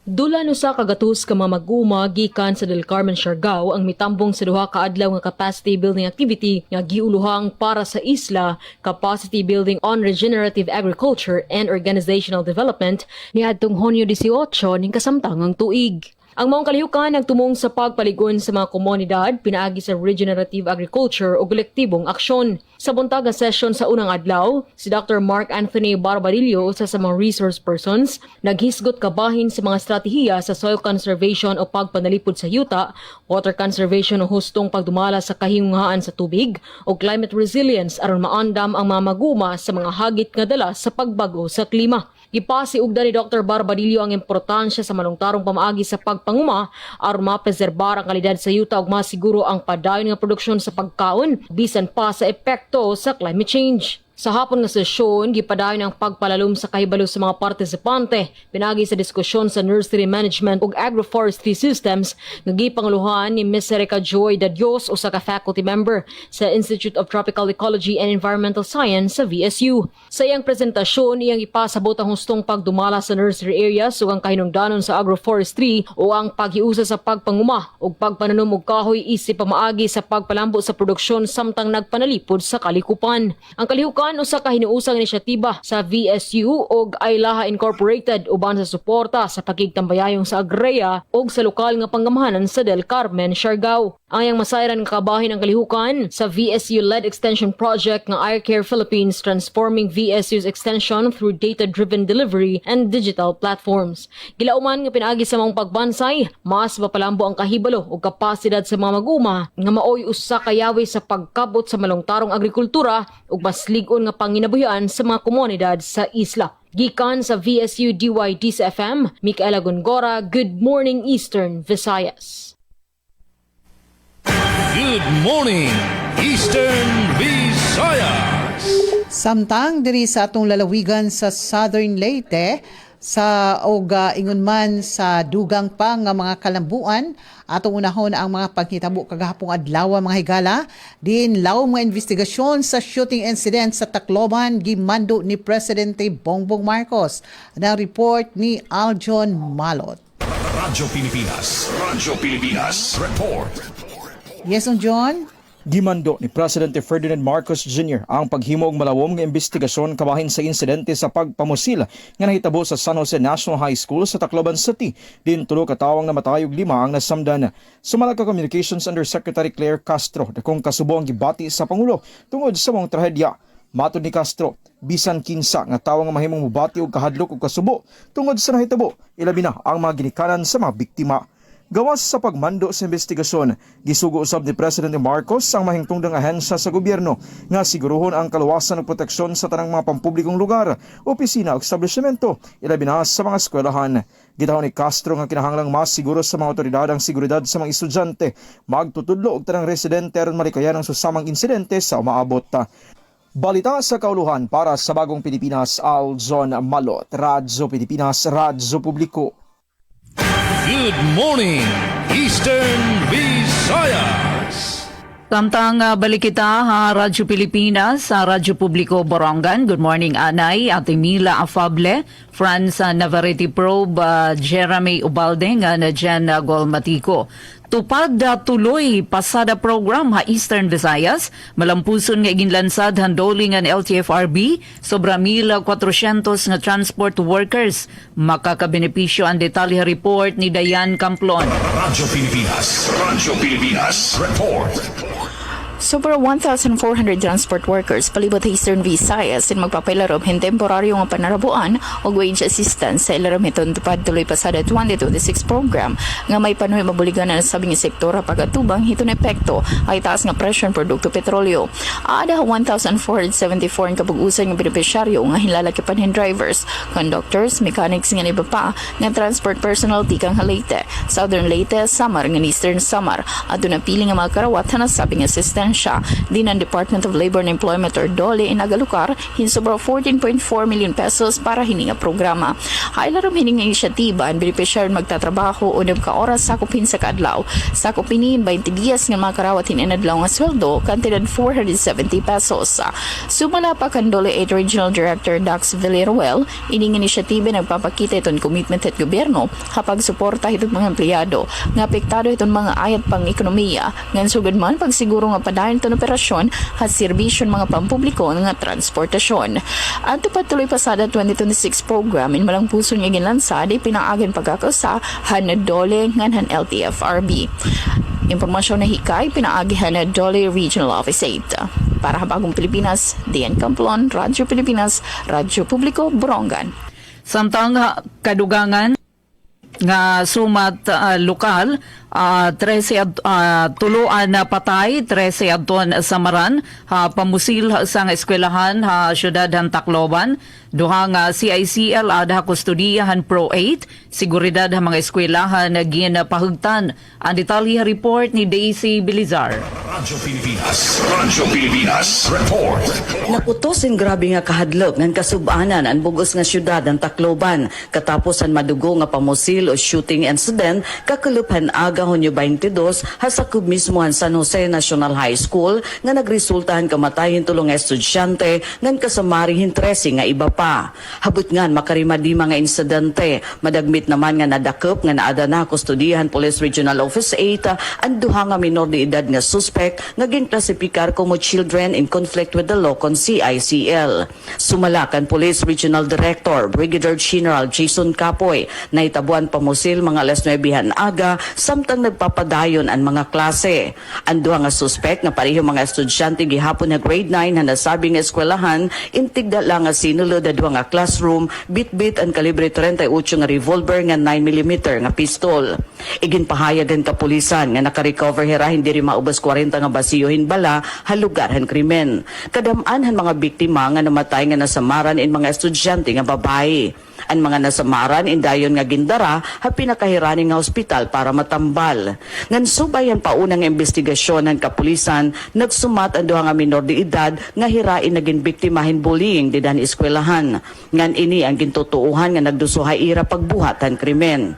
Dula no sa kagatus ka mga mag-uma gikan sa Del Carmen, Siargao ang mitambong sa duha ka adlaw nga capacity building activity nga giuluhang para sa isla, capacity building on regenerative agriculture and organizational development niadtong Hunyo 18 ning kasamtangang tuig. Ang maong kalihukan nagtumong sa pagpaligon sa mga komunidad pinaagi sa regenerative agriculture o kolektibong aksyon. Sa buntag nga session sa unang adlaw, si Dr. Mark Anthony Barbadillo, usa sa mga resource persons, naghisgot kabahin sa mga estratehiya sa soil conservation o pagpanalipod sa yuta, water conservation o hustong pagdumala sa kahingungaan sa tubig, o climate resilience aron maandam ang mga maguma sa mga hagit nga dala sa pagbago sa klima. Ipasiugda ni Dr. Barbadillo ang importansya sa manungtarong pamaagi sa pagpanguma aron mapreserbar ang kalidad sa yuta ug masiguro ang padayon nga produksyon sa pagkaon bisan pa sa epekto sa climate change. Sa hapon nga sesyon, gipadayon ang pagpalalom sa kahibalo sa mga partisipante pinagi sa diskusyon sa nursery management ug agroforestry systems nga gipanguluhan ni Ms. Erica Joy Dadios, usa ka faculty member sa Institute of Tropical Ecology and Environmental Science sa VSU. Sa iyang presentasyon, iyang ipasabot ang hustong pagdumala sa nursery areas ug ang kahinungdanon sa agroforestry o ang paghiusa sa pagpanguma ug pagpananom og kahoy isip pamaagi sa pagpalambo sa produksyon samtang nagpanalipod sa kalikupan. Ang kalihukan usa ka hinuusang inisyatiba sa VSU ug Aylaha Incorporated uban sa suporta sa pakigtambayayong sa Agrea ug sa lokal nga panggamahanan sa Del Carmen, Siargao. Ang iyang masayran nga kabahin ang kalihukan sa VSU-led extension project nga iCare Philippines, transforming VSU's extension through data-driven delivery and digital platforms. Gilauman nga pinaagi sa mga pagbansay, mas mapalambo ang kahibalo o kapasidad sa mga maguma nga maoy usa kayawi sa pagkabot sa malungtarong agrikultura ug mas ligon nga panginabuhian sa mga komunidad sa isla. Gikan sa VSU DYD sa FM, Micaela Gongora, Good Morning Eastern Visayas. Good morning, Eastern Visayas. Samtang diri sa atong lalawigan sa Southern Leyte sa ingon man sa dugang pa nga mga kalambuan atong unahon ang mga paghitabo kagahapong adlaw mga higala din law mga investigasyon sa shooting incident sa Tacloban gimando ni Presidente Bongbong Marcos. Na report ni Aljon Malot. Radyo Pilipinas report. Yes, John. Gimando ni Presidente Ferdinand Marcos Jr. ang paghimo og malawom nga investigasyon kabahin sa insidente sa pagpamusil nga nahitabo sa San Jose National High School sa Tacloban City. Din tulo ka tawang namatay ug 5 ang nasamdan. Sumala ka Communications Undersecretary Claire Castro dakong kasubo ang gibati sa Pangulo tungod sa mong trahedya. Matod ni Castro, bisan kinsa nga tawo nga mahimong mubati og kahadlok ug kasubo tungod sa nahitabo, ilabi na ang mga ginikanan sa mga biktima. Gawas sa pagmando sa investigasyon, gisugo usab ni Presidente Marcos ang mahingtungdang ahensya sa gobyerno nga siguruhon ang kaluwasan ug proteksyon sa tanang mga pampublikong lugar, opisina ug establishmento, ilabi na sa mga eskwelahan. Gitahon ni Castro nga kinahanglang mas siguro sa mga otoridad ang seguridad sa mga estudyante, magtutudlo og tanang residente aron malikayan ang susamang insidente sa umaabot. Balita sa kauluhan para sa Bagong Pilipinas, Aljon Malot, Radyo Pilipinas, Radyo Publiko. Good morning, Eastern Visayas. Samtang balik kita ha Radyo Pilipinas sa Radyo Publiko Borongan. Good morning Anay, Ate Mila Afable, Franz Navarrete Probe, Jeremy Ubalde nga na dyan Golmatico. Tupad tuloy pasada program ha Eastern Visayas, malampuson nga ginlansad handoli nga LTFRB, sobra 1,400 nga transport workers. Makakabenepisyo ang detalye report ni Dayan Camplon. Radyo Pilipinas report. Sobra 1,400 transport workers palibot sa Eastern Visayas sin magpapailarom hin temporaryo nga panarabuan o wage assistance sa ilarom hiton tupad tuloy pasada 2026 program nga may panuhi mabuligan na sabing sektora pagatubang hiton epekto ay taas nga presyon produkto petrolyo. Ada 1,474 ang kabugusan nga benepisyaryo nga hinlalakipan hin drivers, conductors, mechanics nga iba pa nga transport personal tikang Leyte, Southern Leyte, Samar nga Eastern Samar at napili nga mga karawat na sabing assistance siya. Din ang Department of Labor and Employment or DOLE inagalukar hinsobra 14.4 million pesos para hininga programa. Hailarom hininga inisyatiba ang benepisyaryo magtatrabaho o ka oras sakupin sa kadlaw. Sakupinin 20 dias nga mga karawat hinanadlaw nga sweldo kantidad 470 pesos. Sumala pa kan DOLE 8 Regional Director Dax Villaruel, ining inisyatiba nagpapakita itong commitment at gobyerno kapag suporta itong mga empleyado nga apektado itong mga ayat pang ekonomiya ngan sugad man pagsiguro nga padayon itong operasyon at serbisyon mga pampubliko nga transportasyon. At patuloy pasada 2026 program in malang puso nga ginlansad ay pinaagan pagkakausa han DOLE ngan LTFRB. Impormasyon na hikay pinaagihan na DOLE Regional Office 8. Para sa Bagong Pilipinas, Dian Camplon, Radyo Pilipinas, Radyo Publiko, Borongan. Samtang kadugangan nga sumat lokal 13 tuluan na patay 13 adton Samaran pamusil sa eskwelahan ha syudad han Tacloban duha nga CICL ada kustodiyahan Pro 8 seguridad ha mga eskwelahan gin pahugtan. Ang detalye report ni Daisy Bilizar. Radyo Pilipinas report. Naputos ang grabe nga kahadlok ng kasubanan ang bugos nga syudad ng Tacloban katapos ang madugo nga pamusil o shooting incident kakuluphan aga Hunyo 22 hasakub mismo ang San Jose National High School nga nagresultahan kamatayin tulong estudyante ngan kasamarihin 13 nga iba pa. Habot ngan makarimadi mga insidente, madagmit naman nga nadakop nga naada na kustodiyahan Police Regional Office 8 ang duha nga minor de edad nga suspect nga ginklassipikar como children in conflict with the law kon CICL. Sumalakan Police Regional Director Brigadier General Jason Capoy na itabuan pamusil mga alas 9 aga samtang nagpapadayon ang mga klase. Ang duha nga suspect na pareho mga estudyante gihapon na grade 9 na nasabing eskwelahan intigda lang nga sinulod duha nga classroom, bitbit ang kalibre 38 nga revolver nga 9mm nga pistol. Iginpahayagan kapulisan nga nakarecover hira hindi rin maubos 40 nga basiyohin bala halugar han krimen. Kadam-an han mga biktima nga namatay nga nasamaran in mga estudyante nga babae. Ang mga nasamaran indayon nga gindara ha pinakahirani nga ospital para matambal. Ngan subayan paunang investigasyon ng kapulisan, nagsumat ang duha nga minor de edad nga hirain naging biktimahin bullying didan eskwelahan. Ngan ini ang gintutuuhan nga nagdusuhay ira pagbuhat ang krimen.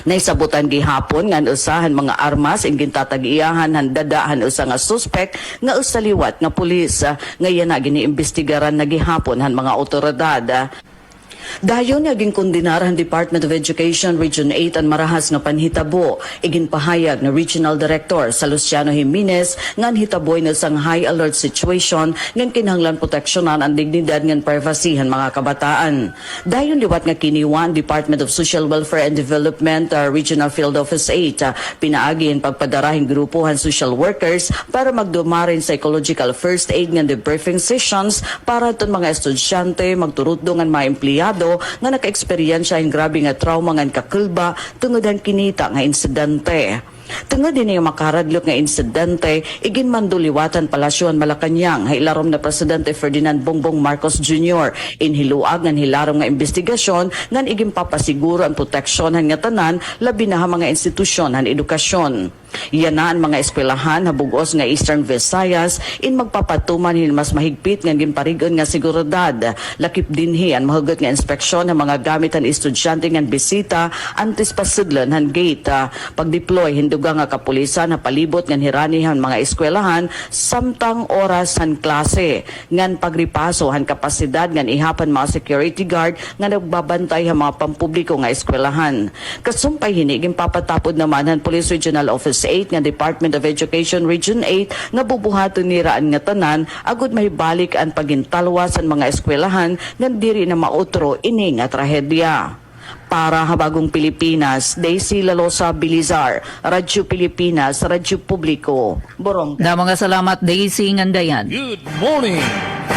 Naisabutan gihapon nga usahan mga armas ing gintatag-iyahan handadahan usa nga suspek nga usaliwat nga pulis nga yana giniimbestigaran na gihapon han mga otoridad. Dayon nga ginkondenaran Department of Education Region 8 ang marahas nga panhitabo. Iginpahayag na Regional Director sa Luciano Jimenez nga hitaboy na sang high alert situation nga kinahanglan proteksyonan ang dignidad ng privacy han mga kabataan. Dayon liwat nga kiniwan Department of Social Welfare and Development Regional Field Office 8 pinaagi ang pagpadarahing grupo han social workers para magdumarin psychological first aid nga debriefing sessions para itong mga estudyante magturutdong ang mga empleyado nga naka-eksperyensya ang grabe nga trauma nga kakulba tungod ang kinita nga insidente. Tungod din yung makaradlok nga insidente, iginmanduliwatan Palasyon Malacañang, hilarom na Presidente Ferdinand Bongbong Marcos Jr. Inhiluag ng hilarom nga investigasyon ngan igimpapasiguro ang proteksyon nga tanan labi na mga institusyon han edukasyon. Yan na ang mga eskwelahan habugos nga Eastern Visayas in magpapatuman hin mas mahigpit nga ginparigon nga seguridad. Lakip dinhi ang mahugot nga inspeksyon ng mga gamit han estudyante nga bisita antes pasudlan han gate. Pag-deploy hinduga nga kapulisan na palibot nga hiranihan mga eskwelahan samtang oras han klase. Ngan pagripaso han kapasidad ngan ihapan mga security guard nga nagbabantay han mga pampubliko nga eskwelahan. Kasumpay hini ginpapatapod naman han Police Regional Office 8 nga Department of Education Region 8 nga bubuhaton niraan nga tanan agud mahibalik ang pagintalwas sa mga eskwelahan nga diri na mautro ini nga trahedya. Para Habagong Pilipinas, Daisy Lalosa Bilizar, Radyo Pilipinas, Radyo Publiko, Borong. Na mga salamat Daisy Ngandayan. Good morning,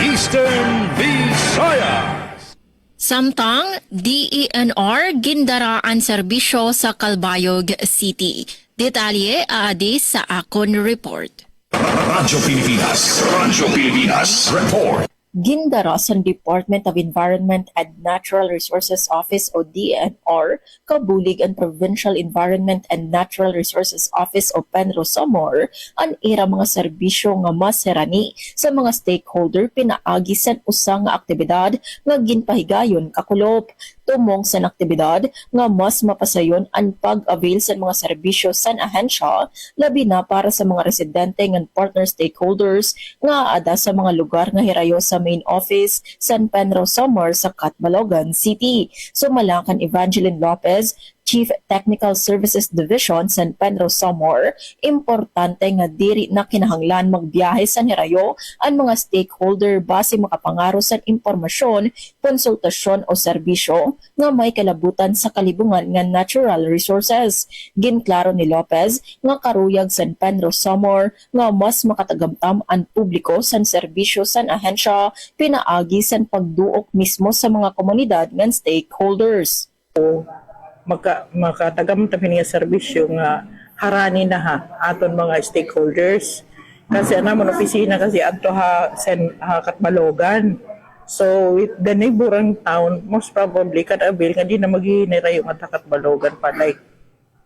Eastern Visayas. Samtang DENR gindaraan serbisyo sa Calbayog City. Detalye aadi sa akon report. Radyo Pilipinas, report. Gindara sa Department of Environment and Natural Resources Office o DENR, kabulig ang Provincial Environment and Natural Resources Office o Penrose Samar, ang ira mga serbisyo nga maserani sa mga stakeholder pinaagi sa usang nga aktibidad nga ginpahigayon kakulop. Tumong sa aktibidad nga mas mapasayon ang pag-avail sa mga serbisyo sa ahensya, labi na para sa mga residente ng partner stakeholders nga ada sa mga lugar nga hirayo sa main office sa Penrose Samar sa Catbalogan City. Sumalakan Evangeline Lopez, Chief Technical Services Division sa Penrose Samar, importante nga diri na kinahanglan magbiyahe sa hirayo ang mga stakeholder base makapangaro sa impormasyon, konsultasyon o serbisyo nga may kalabutan sa kalibungan nga natural resources. Ginklaro ni Lopez nga karuyag sa Penrose Samar nga mas makatagamtam ang publiko sa serbisyo sa ahensya pinaagi sa pagduok mismo sa mga komunidad ng stakeholders. Makatagamtam niya serbisyo nga harani na aton mga stakeholders kasi namon opisina kasi adto ha Catbalogan. So with the neighboring town most probably kadabil nga di na maghinirayo nga Catbalogan pa like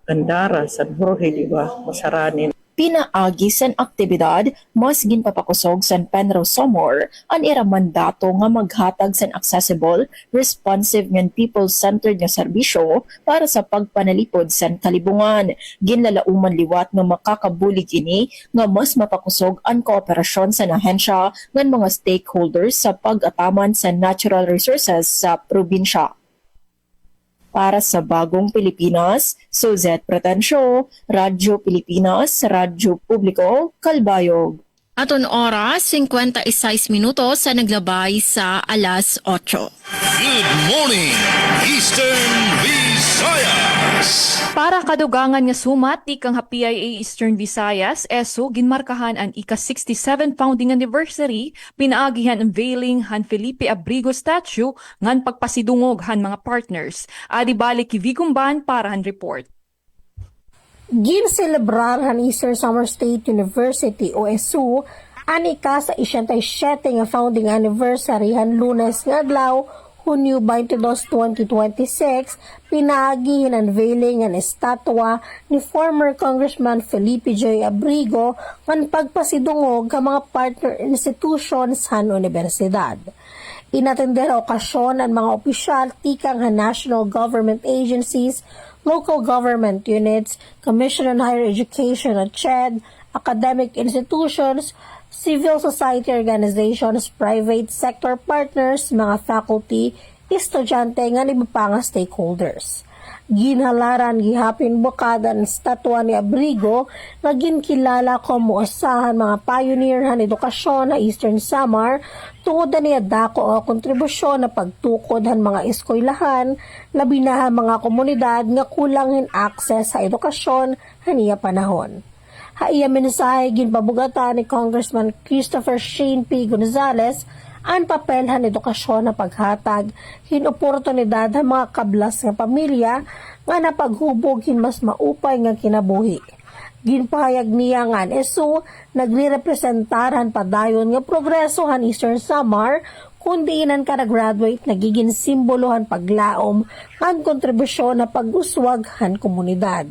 Gandara, San Jorge, di ba? Masarani. Pinaagi sa aktibidad, mas ginpapakusog sa Penrose Samar ang iramandato nga maghatag sa accessible, responsive and people-centered nga serbisyo para sa pagpanalipod sa kalibungan. Ginlalauman liwat nga makakabulig ini nga mas mapakusog ang kooperasyon sa ahensya ng mga stakeholders sa pag-ataman sa natural resources sa probinsya. Para sa Bagong Pilipinas, Suzette Pretencio, Radyo Pilipinas, Radyo Publiko, Calbayog. Aton oras, 56 minutos sa naglabay sa alas 8. Good morning, Eastern Visayas. Visayas. Para kadugangan nga sumat, tikang ha PIA Eastern Visayas, ESO, ginmarkahan ang ika-67 founding anniversary, pinaagihan ang unveiling han Felipe Abrigo statue, ngan pagpasidungog han mga partners. Adi balik kivigumban para han report. Ginselebrar han Eastern Samar State University o ESU ang ika sa 77 nga founding anniversary han Lunes nga adlaw Hunyo 22, 2026, pinaagi ang unveiling ang estatwa ni former Congressman Felipe J. Abrigo ng pagpasidungog ka mga partner institutions han universidad. Inatender okasyon ang mga opisyal tikang han national government agencies, local government units, Commission on Higher Education at CHED, academic institutions, civil society organizations, private sector partners, mga faculty, estudyante nga iba pa nga stakeholders. Ginhalaran gihapin bukada ang statwa ni Abrigo nga ginkilala como usahan mga pioneer han edukasyon na Eastern Samar tungod niya dako ang kontribusyon na pagtukod han mga eskwelahan labi na han mga komunidad nga kulang hin access sa edukasyon haniya panahon. Haiya mensahe ginpabugatan ni Congressman Christopher Shane P. Gonzales ang papel han edukasyon na paghatag hin oportunidad han mga kablas nga pamilya nga napaghubog hin mas maupay nga kinabuhi. Ginpahayag niya nga ang ESU nagre-representaran padayon nga progreso han Eastern Samar kundi inan ka na-graduate nagiging simbolo han paglaom ang kontribusyon na pag-uswag han komunidad.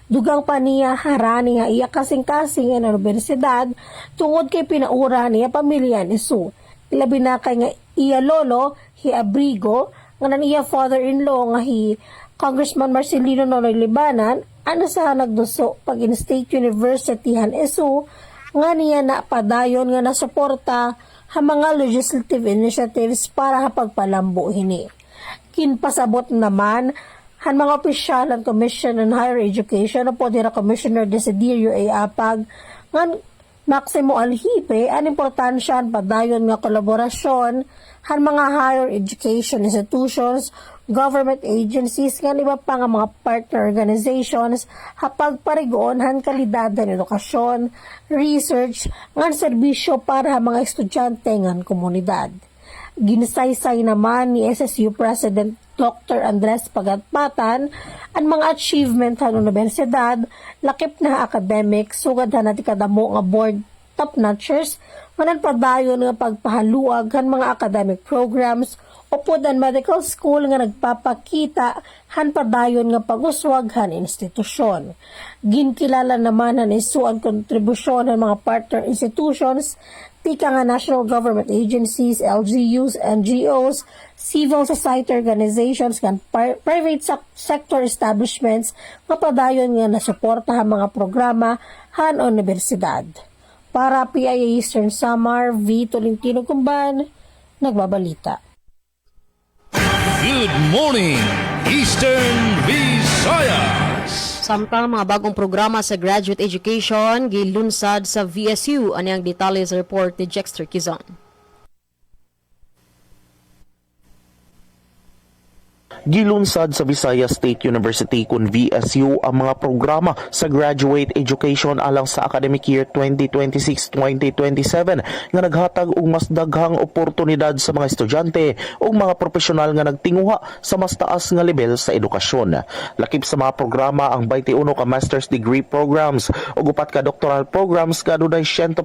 Dugang pa niya harani nga iya kasing-kasing ang universidad tungod kay pinaura niya pamilya ni Su. Ilabi na kay nga iya lolo, hi Abrigo, nga nan iya father-in-law nga hi Congressman Marcelino Nonoy Libanan, ano sa nagduso pag in State University han ESU, nga niya na padayon nga nasuporta ha mga legislative initiatives para ha pagpalambo hini. Kinpasabot naman han mga opisyal ng Commission on Higher Education o po dira Commissioner Desiderio A. Apag ngan Maximo Alhipe ang importansya padayon nga kolaborasyon han mga higher education institutions, government agencies nga iba pa nga mga partner organizations hapag parigoon han kalidad ng edukasyon, research ngan serbisyo para ha mga estudyante ngan komunidad. Ginsaysay naman ni SSU President Dr. Andres Pagatpatan ang mga achievement ng universidad, lakip na academic, sugad na natin kadamo nga board top-notchers, manan padayon nga pagpahaluag kan mga academic programs, o po dan medical school nga nagpapakita han padayon nga pag-uswag han institusyon. Ginkilala naman han isu ang kontribusyon ng mga partner institutions, tika nga national government agencies, LGUs, NGOs, civil society organizations, kan private sector establishments nga padayon nga nasuportahan mga programa han universidad. Para PIA Eastern Samar, V. Tolentino Kumban, nagbabalita. Good morning, Eastern Visayas. Samtang mga bagong programa sa graduate education, gilunsad sa VSU. Ano ang detalye sa report ni Jexter Kizon? Gilunsad sa Visayas State University kun VSU ang mga programa sa graduate education alang sa academic year 2026-2027 nga naghatag og mas daghang oportunidad sa mga estudyante ug mga profesional nga nagtinguha sa mas taas nga level sa edukasyon. Lakip sa mga programa ang 21 ka master's degree programs ug 4 ka doctoral programs nga dunay 100%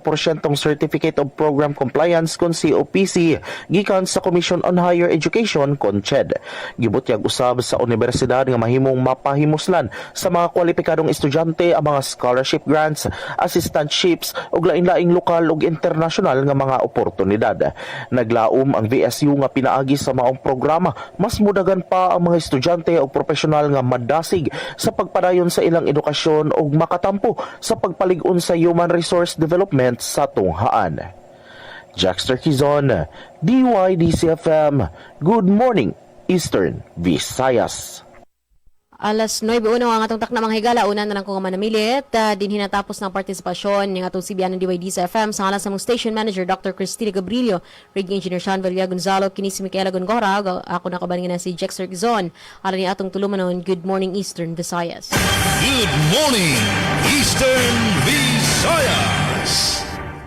Certificate of Program Compliance kun COPC gikan sa Commission on Higher Education kun CHED. Gibutyag usab sa universidad nga mahimong mapahimuslan sa mga kwalipikadong estudyante ang mga scholarship grants, assistantships ug lain-laing lokal ug international nga mga oportunidad. Naglaom ang VSU nga pinaagi sa maong programa mas mudagan pa ang mga estudyante ug profesional nga madasig sa pagpadayon sa ilang edukasyon ug makatampo sa pagpalig-on sa human resource development sa tunghaan. Jackster Kizon, DYDCFM. Good morning, Eastern Visayas. Alas 9:01 ang atong takna mga higala. Una na lang ko nga manamilit. Din hinatapos ng partisipasyon ng atong CBN ng DYD sa FM sa ngalan sa mong station manager Dr. Cristina Gabrilio, Rig Engineer Sean Villa Gonzalo, kini si Micaela Gongora, ako na kaban nga na si Jexer Gizon. Alam ni atong tulumanon, Good Morning Eastern Visayas. Good morning, Eastern Visayas.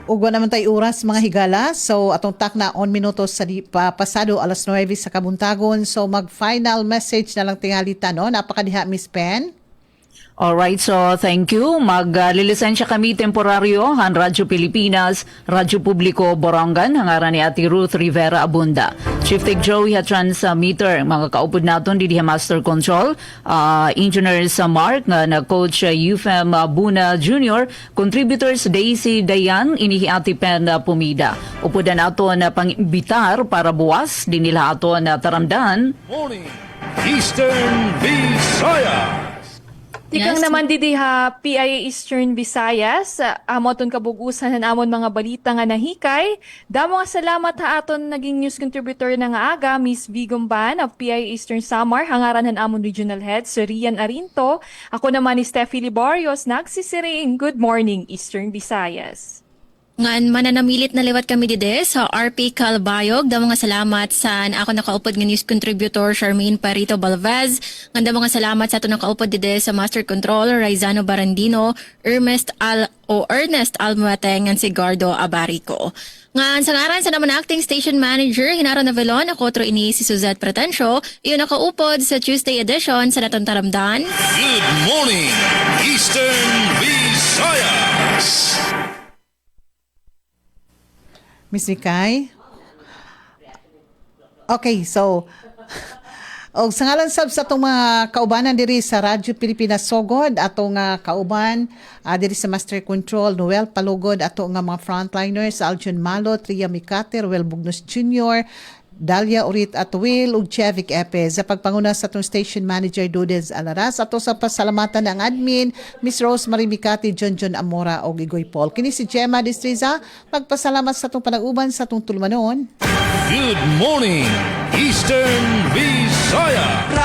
Ugwa naman tayo oras mga higala. So atong takna on minutos sa pasado alas 9 sa kabuntagon. So mag-final message na lang tingalita, no? Napakadiha, Miss Pen. Alright, so thank you. Maglilisensya kami temporaryo han Radyo Pilipinas, Radyo Publiko Borongan, hangaran ni Ate Ruth Rivera Abunda. Chief Tech Joey ha transmitter, mga kaupod naton di Master Control, Engineer sa Mark, na Coach UFM Buna Jr., Contributors Daisy Dayan, inihi Ate Pen Pumida. Upodan nato na pang-imbitar para buwas, di nila ato na taramdan. Morning, Eastern Visayas. Tikang naman didi ha PIA Eastern Visayas, amoton kabugusan ng amon mga balita nga nahikay. Damo nga salamat ha aton naging news contributor na nga aga, Miss Vigomban of PIA Eastern Samar, hangaran ng amon regional head, si Rian Arinto. Ako naman ni Steffi Liborios, nagsisiring Good Morning Eastern Visayas. Ngan mananamilit na liwat kami dide sa RP Calbayog. Damo nga salamat sa ako nakaupod nga news contributor Charmaine Parito Balvez. Ngan damo nga salamat sa ato nakaupod dide sa Master Control Raizano Barandino, Ernest Almuete, ngan si Gardo Abarico. Ngan sa ngaran sa naman acting station manager Hinaro Navelon, ako tro ini si Suzette Pretencio, iyon nakaupod sa Tuesday edition sa Natong Taramdan. Good morning, Eastern Visayas. Miss Mikay? Okay, so og sa ngalan sab sa atong mga kaubanan diri sa Radyo Pilipinas Sogod, atong kauban diri sa Master Control Noel Palugod, ato nga mga frontliners Aljon Malo, Tria Mikate, Roel Bugnos Jr., Dalia Urit at Will ug Chevik Epe. Sa pagpanguna sa atong station manager Dudez Alaras, ato sa pasalamatan ng admin Miss Rosemary Mikati, John Amora o Gigoy Paul. Kini si Gemma Distriza, magpasalamat sa atong panag-uban sa atong tulumanon. Good morning, Eastern Visayas.